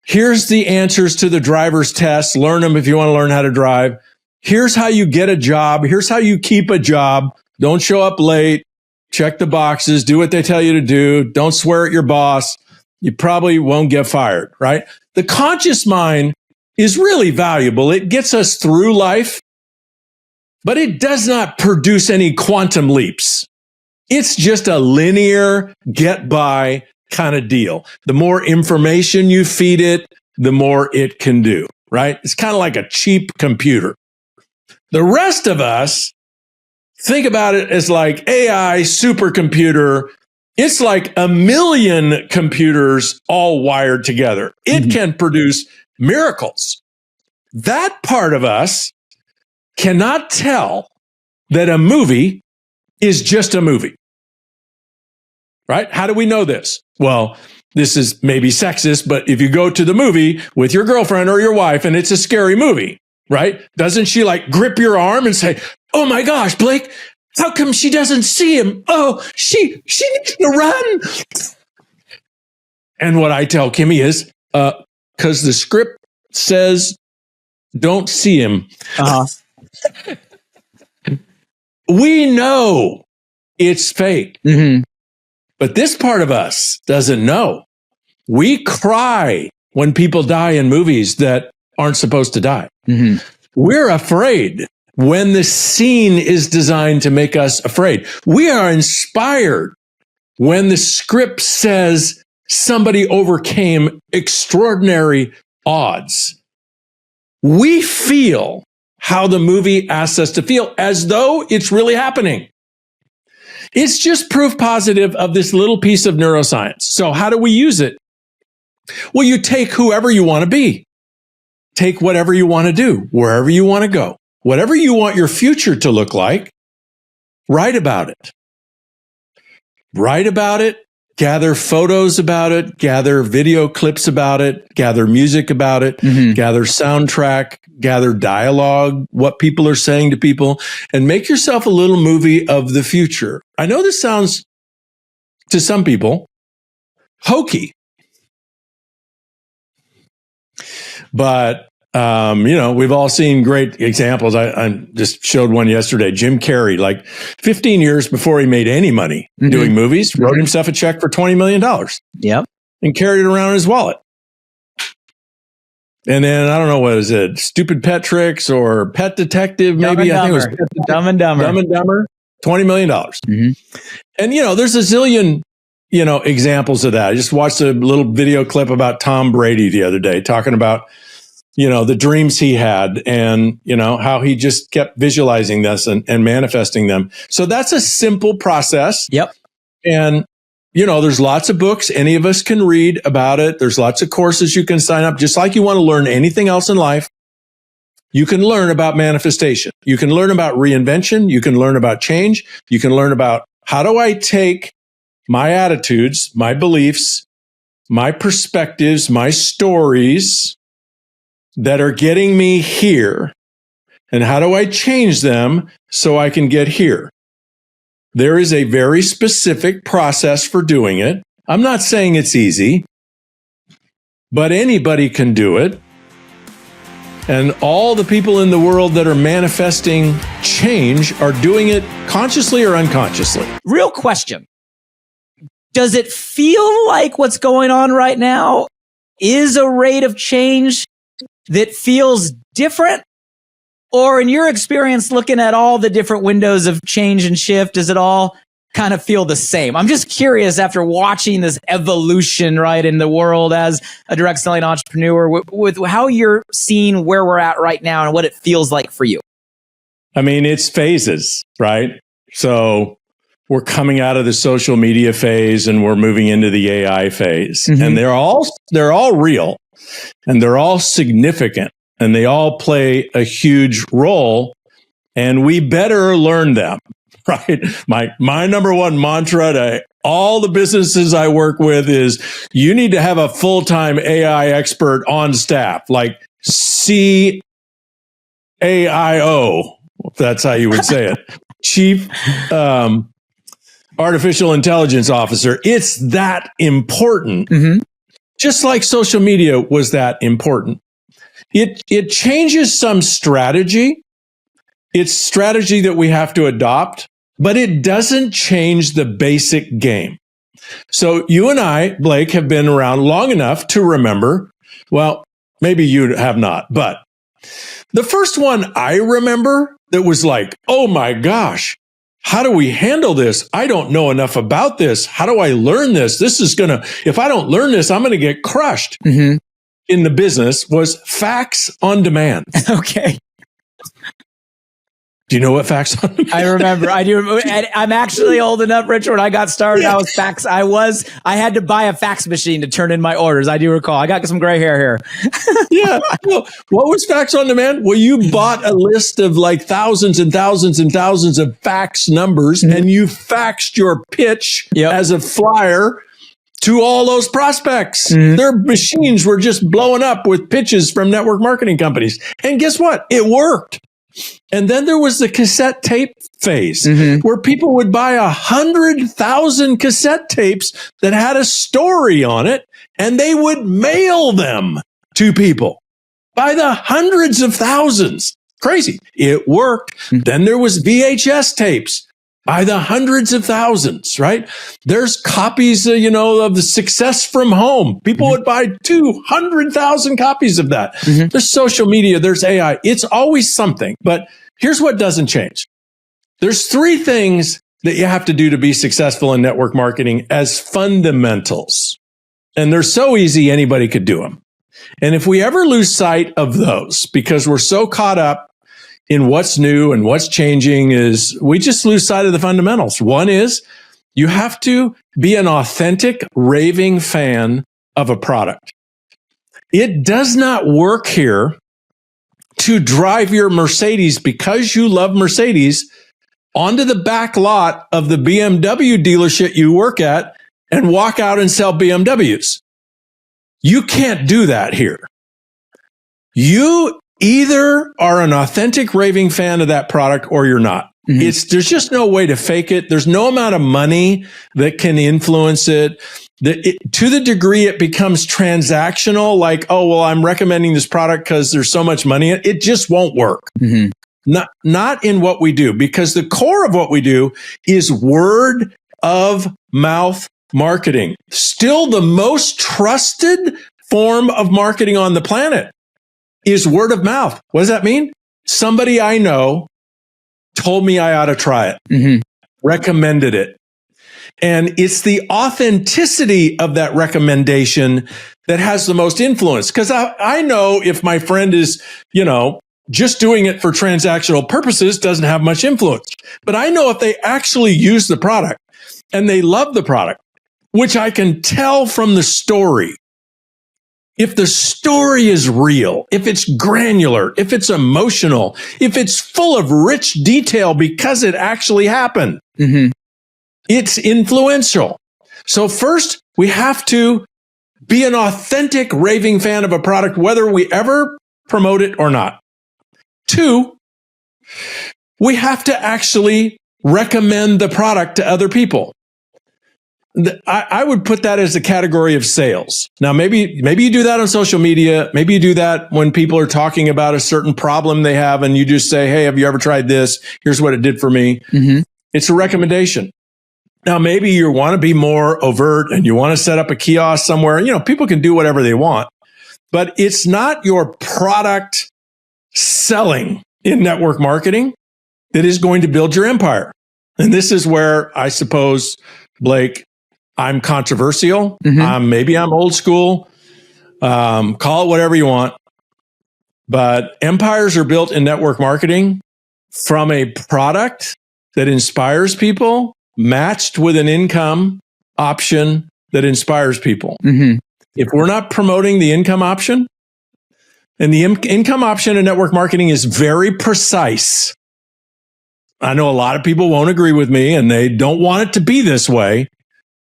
[SPEAKER 2] Here's the answers to the driver's test. Learn them if you want to learn how to drive. Here's how you get a job. Here's how you keep a job. Don't show up late. Check the boxes. Do what they tell you to do. Don't swear at your boss. You probably won't get fired, right? The conscious mind is really valuable. It gets us through life, but it does not produce any quantum leaps. It's just a linear get by kind of deal. The more information you feed it, the more it can do, right? It's kind of like a cheap computer. The rest of us think about it as like AI supercomputer. It's like a million computers all wired together. It can produce miracles. That part of us cannot tell that a movie is just a movie, right? How do we know this? Well, this is maybe sexist, but if you go to the movie with your girlfriend or your wife and it's a scary movie, right? Doesn't she like grip your arm and say, oh my gosh, Blake, how come she doesn't see him? Oh, she needs to run. And what I tell Kimmy is, because the script says don't see him.
[SPEAKER 5] Uh-huh.
[SPEAKER 2] We know it's fake.
[SPEAKER 5] Mm-hmm.
[SPEAKER 2] But this part of us doesn't know. We cry when people die in movies that aren't supposed to die.
[SPEAKER 5] Mm-hmm.
[SPEAKER 2] We're afraid when the scene is designed to make us afraid. We are inspired when the script says somebody overcame extraordinary odds. We feel how the movie asks us to feel, as though it's really happening. It's just proof positive of this little piece of neuroscience. So how do we use it? Well, you take whoever you want to be. Take whatever you want to do, wherever you want to go, whatever you want your future to look like, write about it. Write about it, gather photos about it, gather video clips about it, gather music about it, gather soundtrack, gather dialogue, what people are saying to people, and make yourself a little movie of the future. I know this sounds, to some people, hokey. But, we've all seen great examples. I just showed one yesterday. Jim Carrey, like 15 years before he made any money doing movies, wrote himself a check for $20 million.
[SPEAKER 5] Yep.
[SPEAKER 2] And carried it around in his wallet. And then, I don't know, what is it? Stupid Pet Tricks or Pet Detective, maybe? I think it was
[SPEAKER 5] Dumb and Dumber.
[SPEAKER 2] Dumb and Dumber, $20 million. And, there's a zillion, examples of that. I just watched a little video clip about Tom Brady the other day, talking about, the dreams he had and, how he just kept visualizing this and manifesting them. So that's a simple process.
[SPEAKER 5] Yep.
[SPEAKER 2] And, there's lots of books any of us can read about it. There's lots of courses you can sign up. Just like you want to learn anything else in life, you can learn about manifestation. You can learn about reinvention. You can learn about change. You can learn about how do I take my attitudes, my beliefs, my perspectives, my stories that are getting me here, and how do I change them so I can get here? There is a very specific process for doing it. I'm not saying it's easy, but anybody can do it. And all the people in the world that are manifesting change are doing it consciously or unconsciously.
[SPEAKER 5] Real question. Does it feel like what's going on right now is a rate of change that feels different? Or in your experience, looking at all the different windows of change and shift, does it all kind of feel the same? I'm just curious, after watching this evolution, right, in the world as a direct selling entrepreneur, with how you're seeing where we're at right now and what it feels like for you.
[SPEAKER 2] I mean, it's phases, right? So we're coming out of the social media phase and we're moving into the AI phase. And they're all real and they're all significant and they all play a huge role, and we better learn them, right? My number one mantra to all the businesses I work with is you need to have a full-time AI expert on staff, like CAIO, if that's how you would say it, Chief Artificial Intelligence Officer. It's that important. Just like social media was that important. It changes some strategy. It's strategy that we have to adopt, but it doesn't change the basic game. So you and I, Blake, have been around long enough to remember, well, maybe you have not, but the first one I remember that was like, oh my gosh, how do we handle this? I don't know enough about this. How do I learn this? If I don't learn this, I'm going to get crushed in the business, was Facts on Demand. Okay. Do you know what Facts on Demand?
[SPEAKER 5] I remember. I do remember. And I'm actually old enough, Richard. When I got started, I was fax. I had to buy a fax machine to turn in my orders. I do recall. I got some gray hair here.
[SPEAKER 2] Yeah. What was Facts on Demand? Well, you bought a list of like thousands and thousands and thousands of fax numbers, and you faxed your pitch as a flyer to all those prospects. Their machines were just blowing up with pitches from network marketing companies. And guess what? It worked. And then there was the cassette tape phase where people would buy 100,000 cassette tapes that had a story on it, and they would mail them to people. by the hundreds of thousands. Crazy. It worked. Then there was VHS tapes by the hundreds of thousands, right? There's copies, of the Success from Home. People would buy 200,000 copies of that. There's social media. There's AI. It's always something. But here's what doesn't change. There's 3 things that you have to do to be successful in network marketing as fundamentals. And they're so easy, anybody could do them. And if we ever lose sight of those, because we're so caught up in what's new and what's changing, is we just lose sight of the fundamentals. One is you have to be an authentic, raving fan of a product. It does not work here to drive your Mercedes because you love Mercedes onto the back lot of the BMW dealership you work at and walk out and sell BMWs. You can't do that here. You either are an authentic raving fan of that product or you're not. There's just no way to fake it. There's no amount of money that can influence it. To the degree it becomes transactional, like, oh, well, I'm recommending this product because there's so much money in it. It just won't work. Not in what we do, because the core of what we do is word of mouth marketing. Still the most trusted form of marketing on the planet is word of mouth. What does that mean? Somebody I know told me I ought to try it, recommended it. And it's the authenticity of that recommendation that has the most influence. Because I know if my friend is, just doing it for transactional purposes doesn't have much influence. But I know if they actually use the product and they love the product, which I can tell from the story. If the story is real, if it's granular, if it's emotional, if it's full of rich detail because it actually happened, it's influential. So first, we have to be an authentic raving fan of a product, whether we ever promote it or not. 2, we have to actually recommend the product to other people. I would put that as a category of sales. Now, maybe you do that on social media. Maybe you do that when people are talking about a certain problem they have and you just say, hey, have you ever tried this? Here's what it did for me. It's a recommendation. Now, maybe you want to be more overt and you want to set up a kiosk somewhere. People can do whatever they want, but it's not your product selling in network marketing that is going to build your empire. And this is where I suppose, Blake, I'm controversial. Maybe I'm old school. Call it whatever you want. But empires are built in network marketing from a product that inspires people matched with an income option that inspires people. If we're not promoting the income option, and the income option in network marketing is very precise. I know a lot of people won't agree with me and they don't want it to be this way.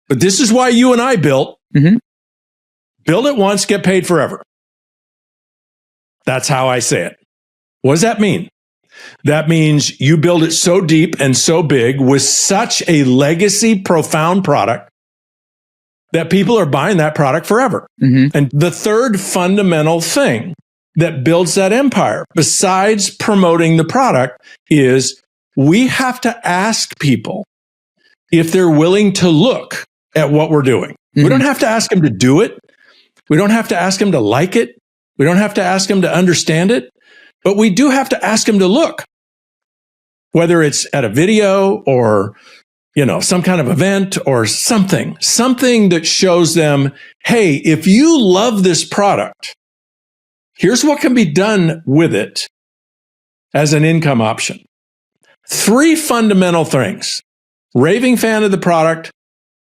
[SPEAKER 2] But this is why you and I built. Build it once, get paid forever. That's how I say it. What does that mean? That means you build it so deep and so big with such a legacy, profound product that people are buying that product forever. And the third fundamental thing that builds that empire, besides promoting the product, is we have to ask people if they're willing to look at what we're doing. We don't have to ask them to do it. We don't have to ask them to like it. We don't have to ask them to understand it. But we do have to ask them to look. Whether it's at a video or, some kind of event or something that shows them, hey, if you love this product, here's what can be done with it as an income option. 3 fundamental things. Raving fan of the product,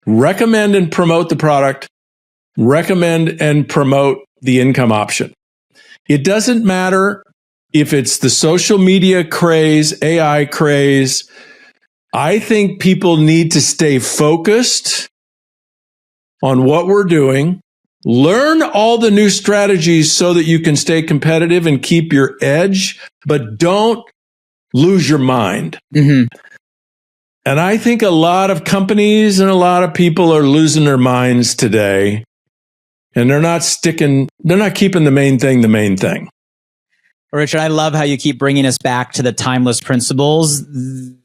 [SPEAKER 2] recommend and promote the product, recommend and promote the income option. It doesn't matter if it's the social media craze, AI craze. I think people need to stay focused on what we're doing. Learn all the new strategies so that you can stay competitive and keep your edge, but don't lose your mind. And I think a lot of companies and a lot of people are losing their minds today, and they're not keeping the main thing the main thing.
[SPEAKER 5] Richard, I love how you keep bringing us back to the timeless principles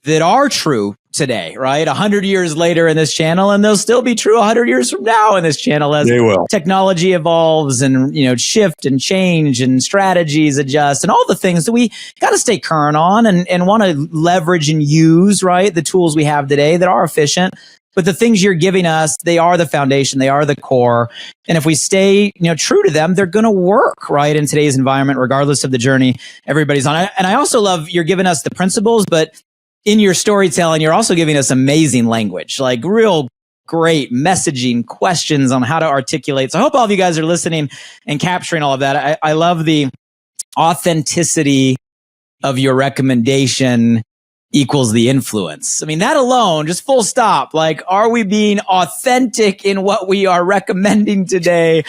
[SPEAKER 5] that are true today, right? 100 years later in this channel, and they'll still be true 100 years from now in this channel as
[SPEAKER 2] They will.
[SPEAKER 5] technology evolves and, shift and change and strategies adjust and all the things that we got to stay current on and want to leverage and use, right? The tools we have today that are efficient. But the things you're giving us, they are the foundation, they are the core. And if we stay, true to them, they're going to work, right? In today's environment, regardless of the journey everybody's on. And I also love you're giving us the principles, but in your storytelling, you're also giving us amazing language, like real great messaging, questions on how to articulate. So I hope all of you guys are listening and capturing all of that. I love the authenticity of your recommendation equals the influence. I mean, that alone, just full stop. Like, are we being authentic in what we are recommending today?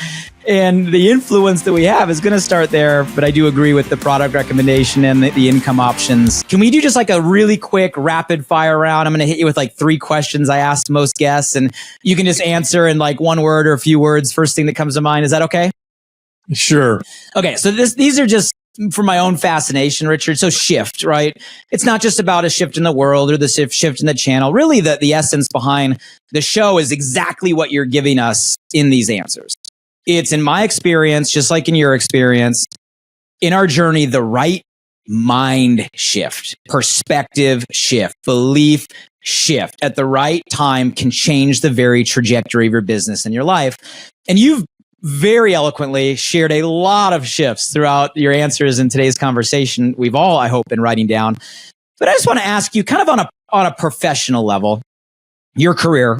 [SPEAKER 5] And the influence that we have is going to start there. But I do agree with the product recommendation and the income options. Can we do just like a really quick rapid fire round? I'm going to hit you with like 3 questions I asked most guests, and you can just answer in like one word or a few words. First thing that comes to mind. Is that okay?
[SPEAKER 2] Sure.
[SPEAKER 5] Okay. So these are just for my own fascination, Richard. So shift, right? It's not just about a shift in the world or the shift in the channel. Really, the essence behind the show is exactly what you're giving us in these answers. It's, in my experience, just like in your experience, in our journey, the right mind shift, perspective shift, belief shift at the right time can change the very trajectory of your business and your life. And you've very eloquently shared a lot of shifts throughout your answers in today's conversation. We've all, I hope, been writing down. But I just want to ask you, kind of on a professional level, your career,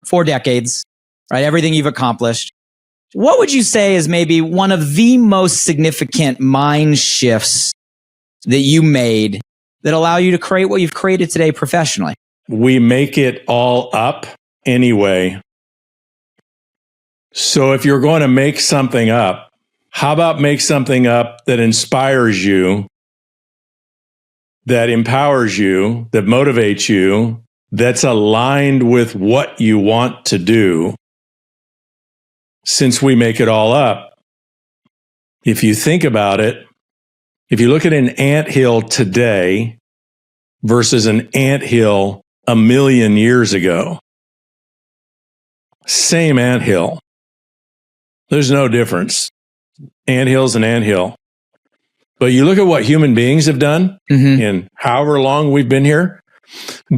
[SPEAKER 5] 4 decades, right? Everything you've accomplished. What would you say is maybe one of the most significant mind shifts that you made that allow you to create what you've created today professionally?
[SPEAKER 2] We make it all up anyway. So if you're going to make something up, how about make something up that inspires you, that empowers you, that motivates you, that's aligned with what you want to do? Since we make it all up, if you think about it, if you look at an anthill today versus an anthill a million years ago, same anthill. There's no difference. Anthill's an anthill. But you look at what human beings have done in however long we've been here,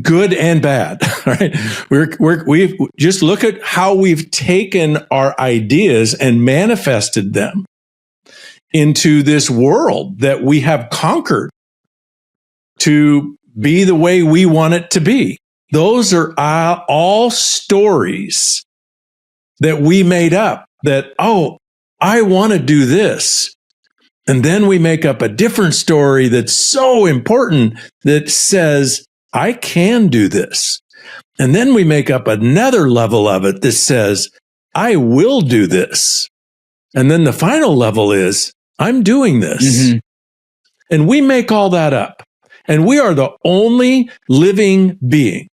[SPEAKER 2] good and bad, right? We've just look at how we've taken our ideas and manifested them into this world that we have conquered to be the way we want it to be. Those are all stories that we made up. That, oh, I want to do this. And then we make up a different story that's so important that says, I can do this. And then we make up another level of it that says, I will do this. And then the final level is, I'm doing this. And we make all that up. And we are the only living being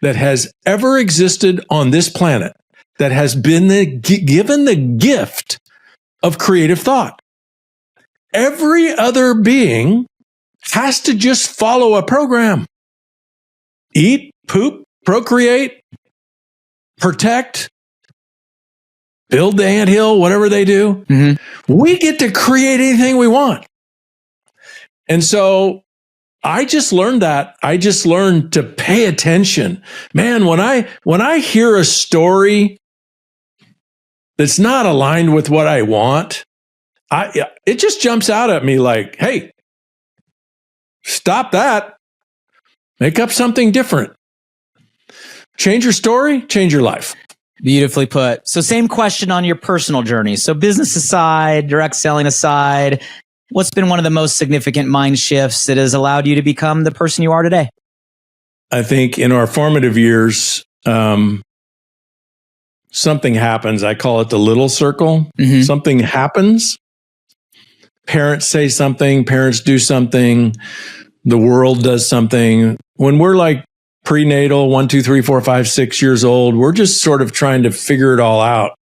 [SPEAKER 2] that has ever existed on this planet that has been given the gift of creative thought. Every other being has to just follow a program. Eat, poop, procreate, protect, build the anthill, whatever they do. We get to create anything we want. And so I just learned that. I just learned to pay attention. Man, when I hear a story that's not aligned with what I want, it just jumps out at me like, hey, stop that. Make up something different. Change your story, change your life.
[SPEAKER 5] Beautifully put. So same question on your personal journey. So business aside, direct selling aside, what's been one of the most significant mind shifts that has allowed you to become the person you are today?
[SPEAKER 2] I think in our formative years, something happens. I call it the little circle. Something happens. Parents say something, parents do something, the world does something. When we're like prenatal, 1, 2, 3, 4, 5, 6 years old, we're just sort of trying to figure it all out.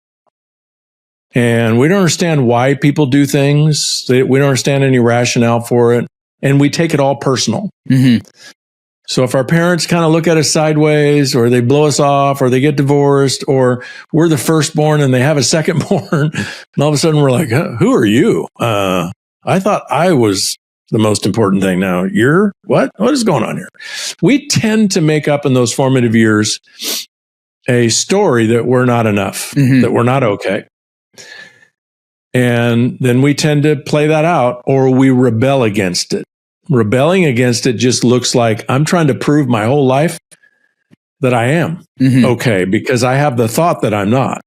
[SPEAKER 2] and we don't understand why people do things. We don't understand any rationale for it. And we take it all personal.
[SPEAKER 5] Mm-hmm.
[SPEAKER 2] So if our parents kind of look at us sideways, or they blow us off, or they get divorced, or we're the firstborn and they have a secondborn, and all of a sudden we're like, who are you? I thought I was the most important thing. Now you're what? What is going on here? We tend to make up in those formative years a story that we're not enough, that we're not okay. And then we tend to play that out, or we rebel against it. Rebelling against it just looks like I'm trying to prove my whole life that I am okay, because I have the thought that I'm not.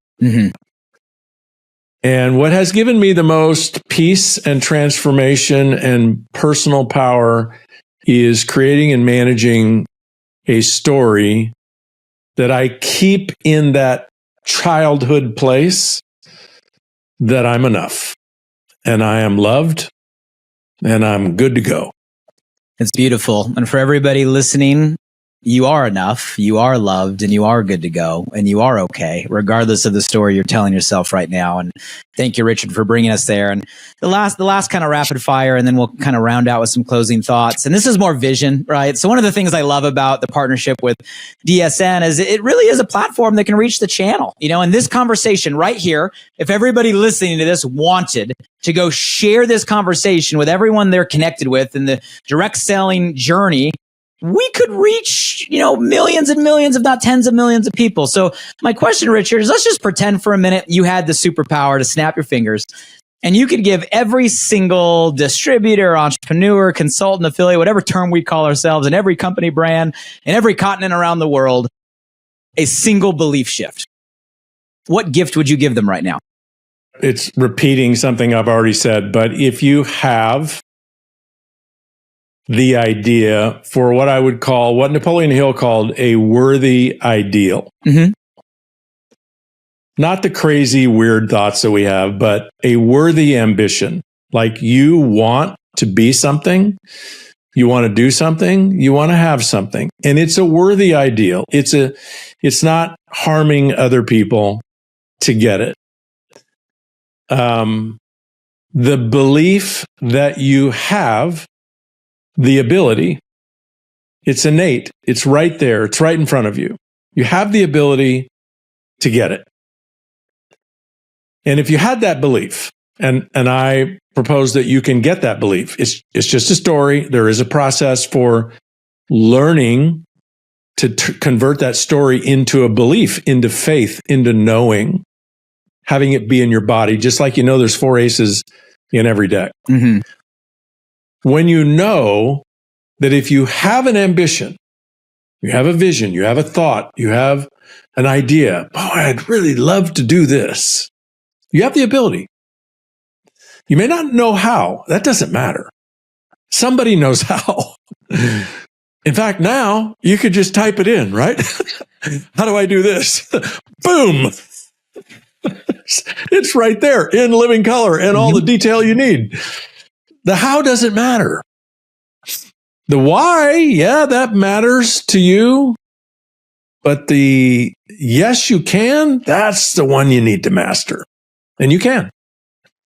[SPEAKER 2] And what has given me the most peace and transformation and personal power is creating and managing a story that I keep in that childhood place, that I'm enough and I am loved and I'm good to go.
[SPEAKER 5] It's beautiful. And for everybody listening, you are enough, you are loved, and you are good to go, and you are okay, regardless of the story you're telling yourself right now. And thank you, Richard, for bringing us there. And the last kind of rapid fire, and then we'll kind of round out with some closing thoughts. And this is more vision, right? So one of the things I love about the partnership with DSN is it really is a platform that can reach the channel. You know, and this conversation right here, if everybody listening to this wanted to go share this conversation with everyone they're connected with in the direct selling journey, we could reach, millions and millions, if not tens of millions of people. So my question, Richard, is let's just pretend for a minute you had the superpower to snap your fingers and you could give every single distributor, entrepreneur, consultant, affiliate, whatever term we call ourselves, and every company brand in every continent around the world, a single belief shift. What gift would you give them right now?
[SPEAKER 2] It's repeating something I've already said, but if you have the idea for what I would call, what Napoleon Hill called a worthy ideal. Not the crazy, weird thoughts that we have, but a worthy ambition. Like you want to be something, you want to do something, you want to have something. And it's a worthy ideal. It's not harming other people to get it. The belief that you have the ability, it's innate. It's right there. It's right in front of you. You have the ability to get it. And if you had that belief, and I propose that you can get that belief, it's just a story. There is a process for learning to convert that story into a belief, into faith, into knowing, having it be in your body, just like there's 4 aces in every deck. When you know that if you have an ambition, you have a vision, you have a thought, you have an idea, I'd really love to do this. You have the ability. You may not know how. That doesn't matter. Somebody knows how. In fact, now you could just type it in, right? How do I do this? Boom. It's right there in living color and all the detail you need. The how doesn't matter. The why, yeah, that matters to you. But the yes, you can, that's the one you need to master. And you can.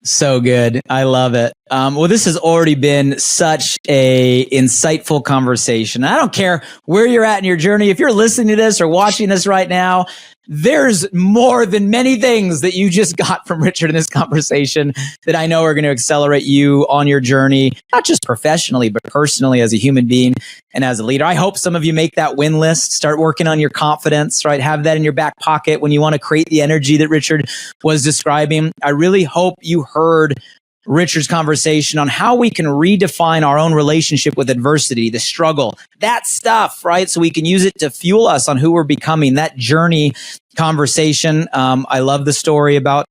[SPEAKER 5] So good. I love it. Well, this has already been such a insightful conversation. I don't care where you're at in your journey. If you're listening to this or watching this right now, there's more than many things that you just got from Richard in this conversation that I know are going to accelerate you on your journey, not just professionally, but personally as a human being and as a leader. I hope some of you make that win list, start working on your confidence, right? Have that in your back pocket when you want to create the energy that Richard was describing. I really hope you heard Richard's conversation on how we can redefine our own relationship with adversity, the struggle, that stuff, right? So we can use it to fuel us on who we're becoming, that journey conversation. I love the story about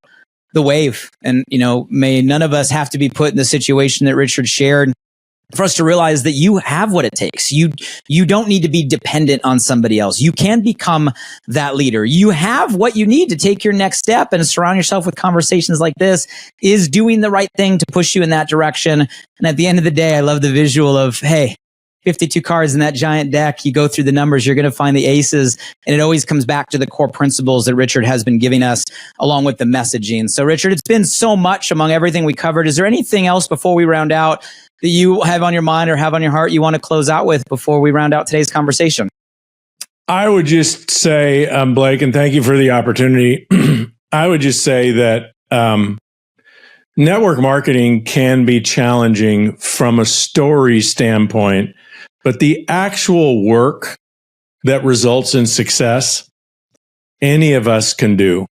[SPEAKER 5] the wave. And, may none of us have to be put in the situation that Richard shared for us to realize that you have what it takes. You don't need to be dependent on somebody else. You can become that leader. You have what you need to take your next step, and surround yourself with conversations like this is doing the right thing to push you in that direction. And at the end of the day, I love the visual of, hey, 52 cards in that giant deck. You go through the numbers, you're going to find the aces. And it always comes back to the core principles that Richard has been giving us along with the messaging. So Richard, it's been so much among everything we covered. Is there anything else before we round out that you have on your mind or have on your heart you want to close out with before we round out today's conversation?
[SPEAKER 2] I would just say, Blake, and thank you for the opportunity. I would just say that network marketing can be challenging from a story standpoint, but the actual work that results in success, any of us can do.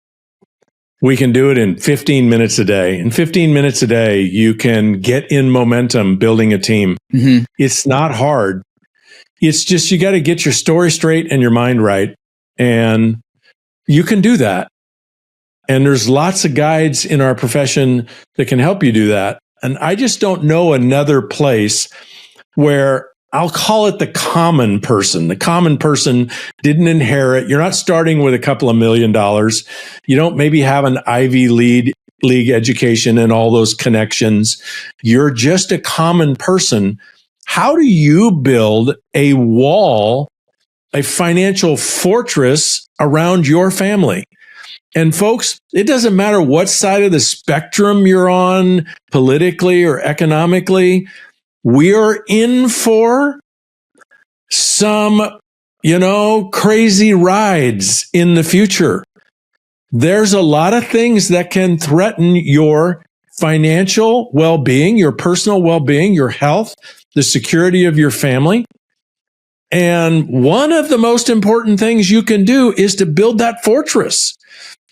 [SPEAKER 2] We can do it in 15 minutes a day. In 15 minutes a day, you can get in momentum building a team. Mm-hmm. It's not hard. It's just you got to get your story straight and your mind right. And you can do that. And there's lots of guides in our profession that can help you do that. And I just don't know another place where I'll call it the common person. The common person didn't inherit. You're not starting with a couple of $1 million. You don't maybe have an Ivy League education and all those connections. You're just a common person. How do you build a wall, a financial fortress around your family? And folks, it doesn't matter what side of the spectrum you're on politically or economically. We're in for some, crazy rides in the future. There's a lot of things that can threaten your financial well-being, your personal well-being, your health, the security of your family. And one of the most important things you can do is to build that fortress.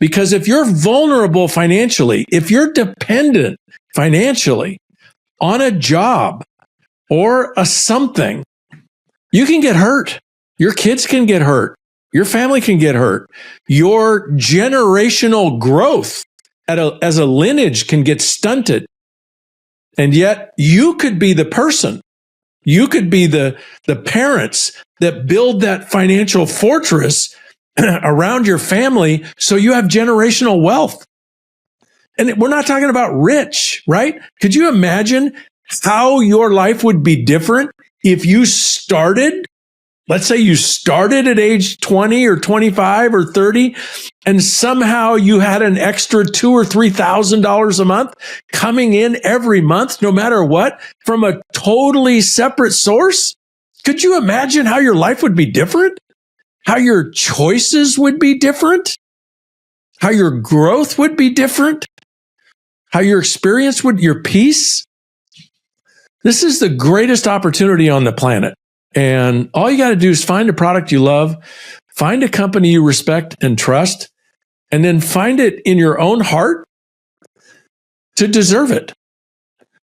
[SPEAKER 2] Because if you're vulnerable financially, if you're dependent financially on a job or a something, you can get hurt. Your kids can get hurt. Your family can get hurt. Your generational growth as a lineage can get stunted. And yet you could be the person. You could be the parents that build that financial fortress around your family so you have generational wealth. And we're not talking about rich, right? Could you imagine how your life would be different if you started, let's say you started at age 20 or 25 or 30, and somehow you had an extra $2,000 or $3,000 a month coming in every month, no matter what, from a totally separate source? Could you imagine how your life would be different? How your choices would be different? How your growth would be different? How your experience your peace? This is the greatest opportunity on the planet. And all you got to do is find a product you love, find a company you respect and trust, and then find it in your own heart to deserve it,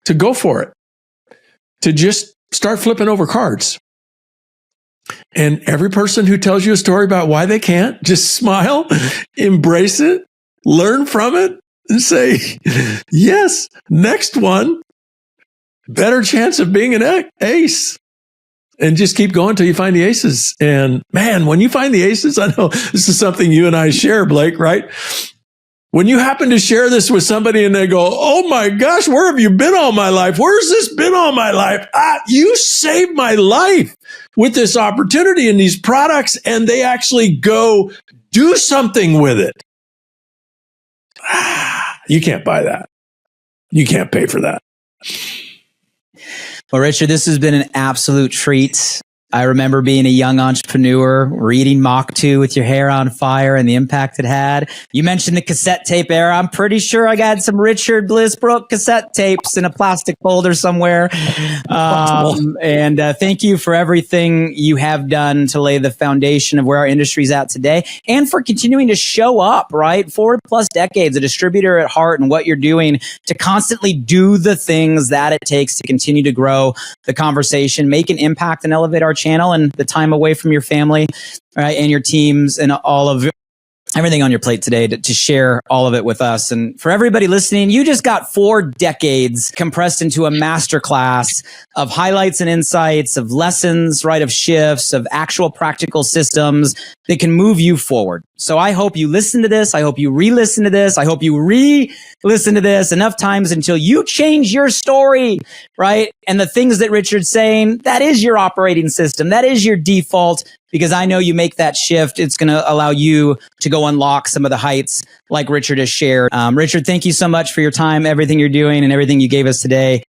[SPEAKER 2] to go for it, to just start flipping over cards. And every person who tells you a story about why they can't, just smile, embrace it, learn from it, and say, yes, next one, better chance of being an ace. And just keep going till you find the aces. And man, when you find the aces, I know this is something you and I share, Blake, right? When you happen to share this with somebody and they go, oh my gosh, where have you been all my life? Where's this been all my life? You saved my life with this opportunity and these products, and they actually go do something with it. You can't buy that. You can't pay for that.
[SPEAKER 5] Well, Richard, this has been an absolute treat. I remember being a young entrepreneur, reading Mach 2 with your hair on fire and the impact it had. You mentioned the cassette tape era. I'm pretty sure I got some Richard Bliss Brooke cassette tapes in a plastic folder somewhere. And thank you for everything you have done to lay the foundation of where our industry's at today, and for continuing to show up, right? 4+ decades, a distributor at heart, and what you're doing to constantly do the things that it takes to continue to grow the conversation, make an impact, and elevate our channel and the time away from your family, right, and your teams and all of everything on your plate today to share all of it with us. And for everybody listening, you just got 4 decades compressed into a masterclass of highlights and insights, of lessons, right, of shifts, of actual practical systems that can move you forward. So I hope you listen to this. I hope you re-listen to this. I hope you re-listen to this enough times until you change your story, right? And the things that Richard's saying, that is your operating system. That is your default. Because I know you make that shift, it's going to allow you to go unlock some of the heights like Richard has shared. Richard, thank you so much for your time, everything you're doing, and everything you gave us today.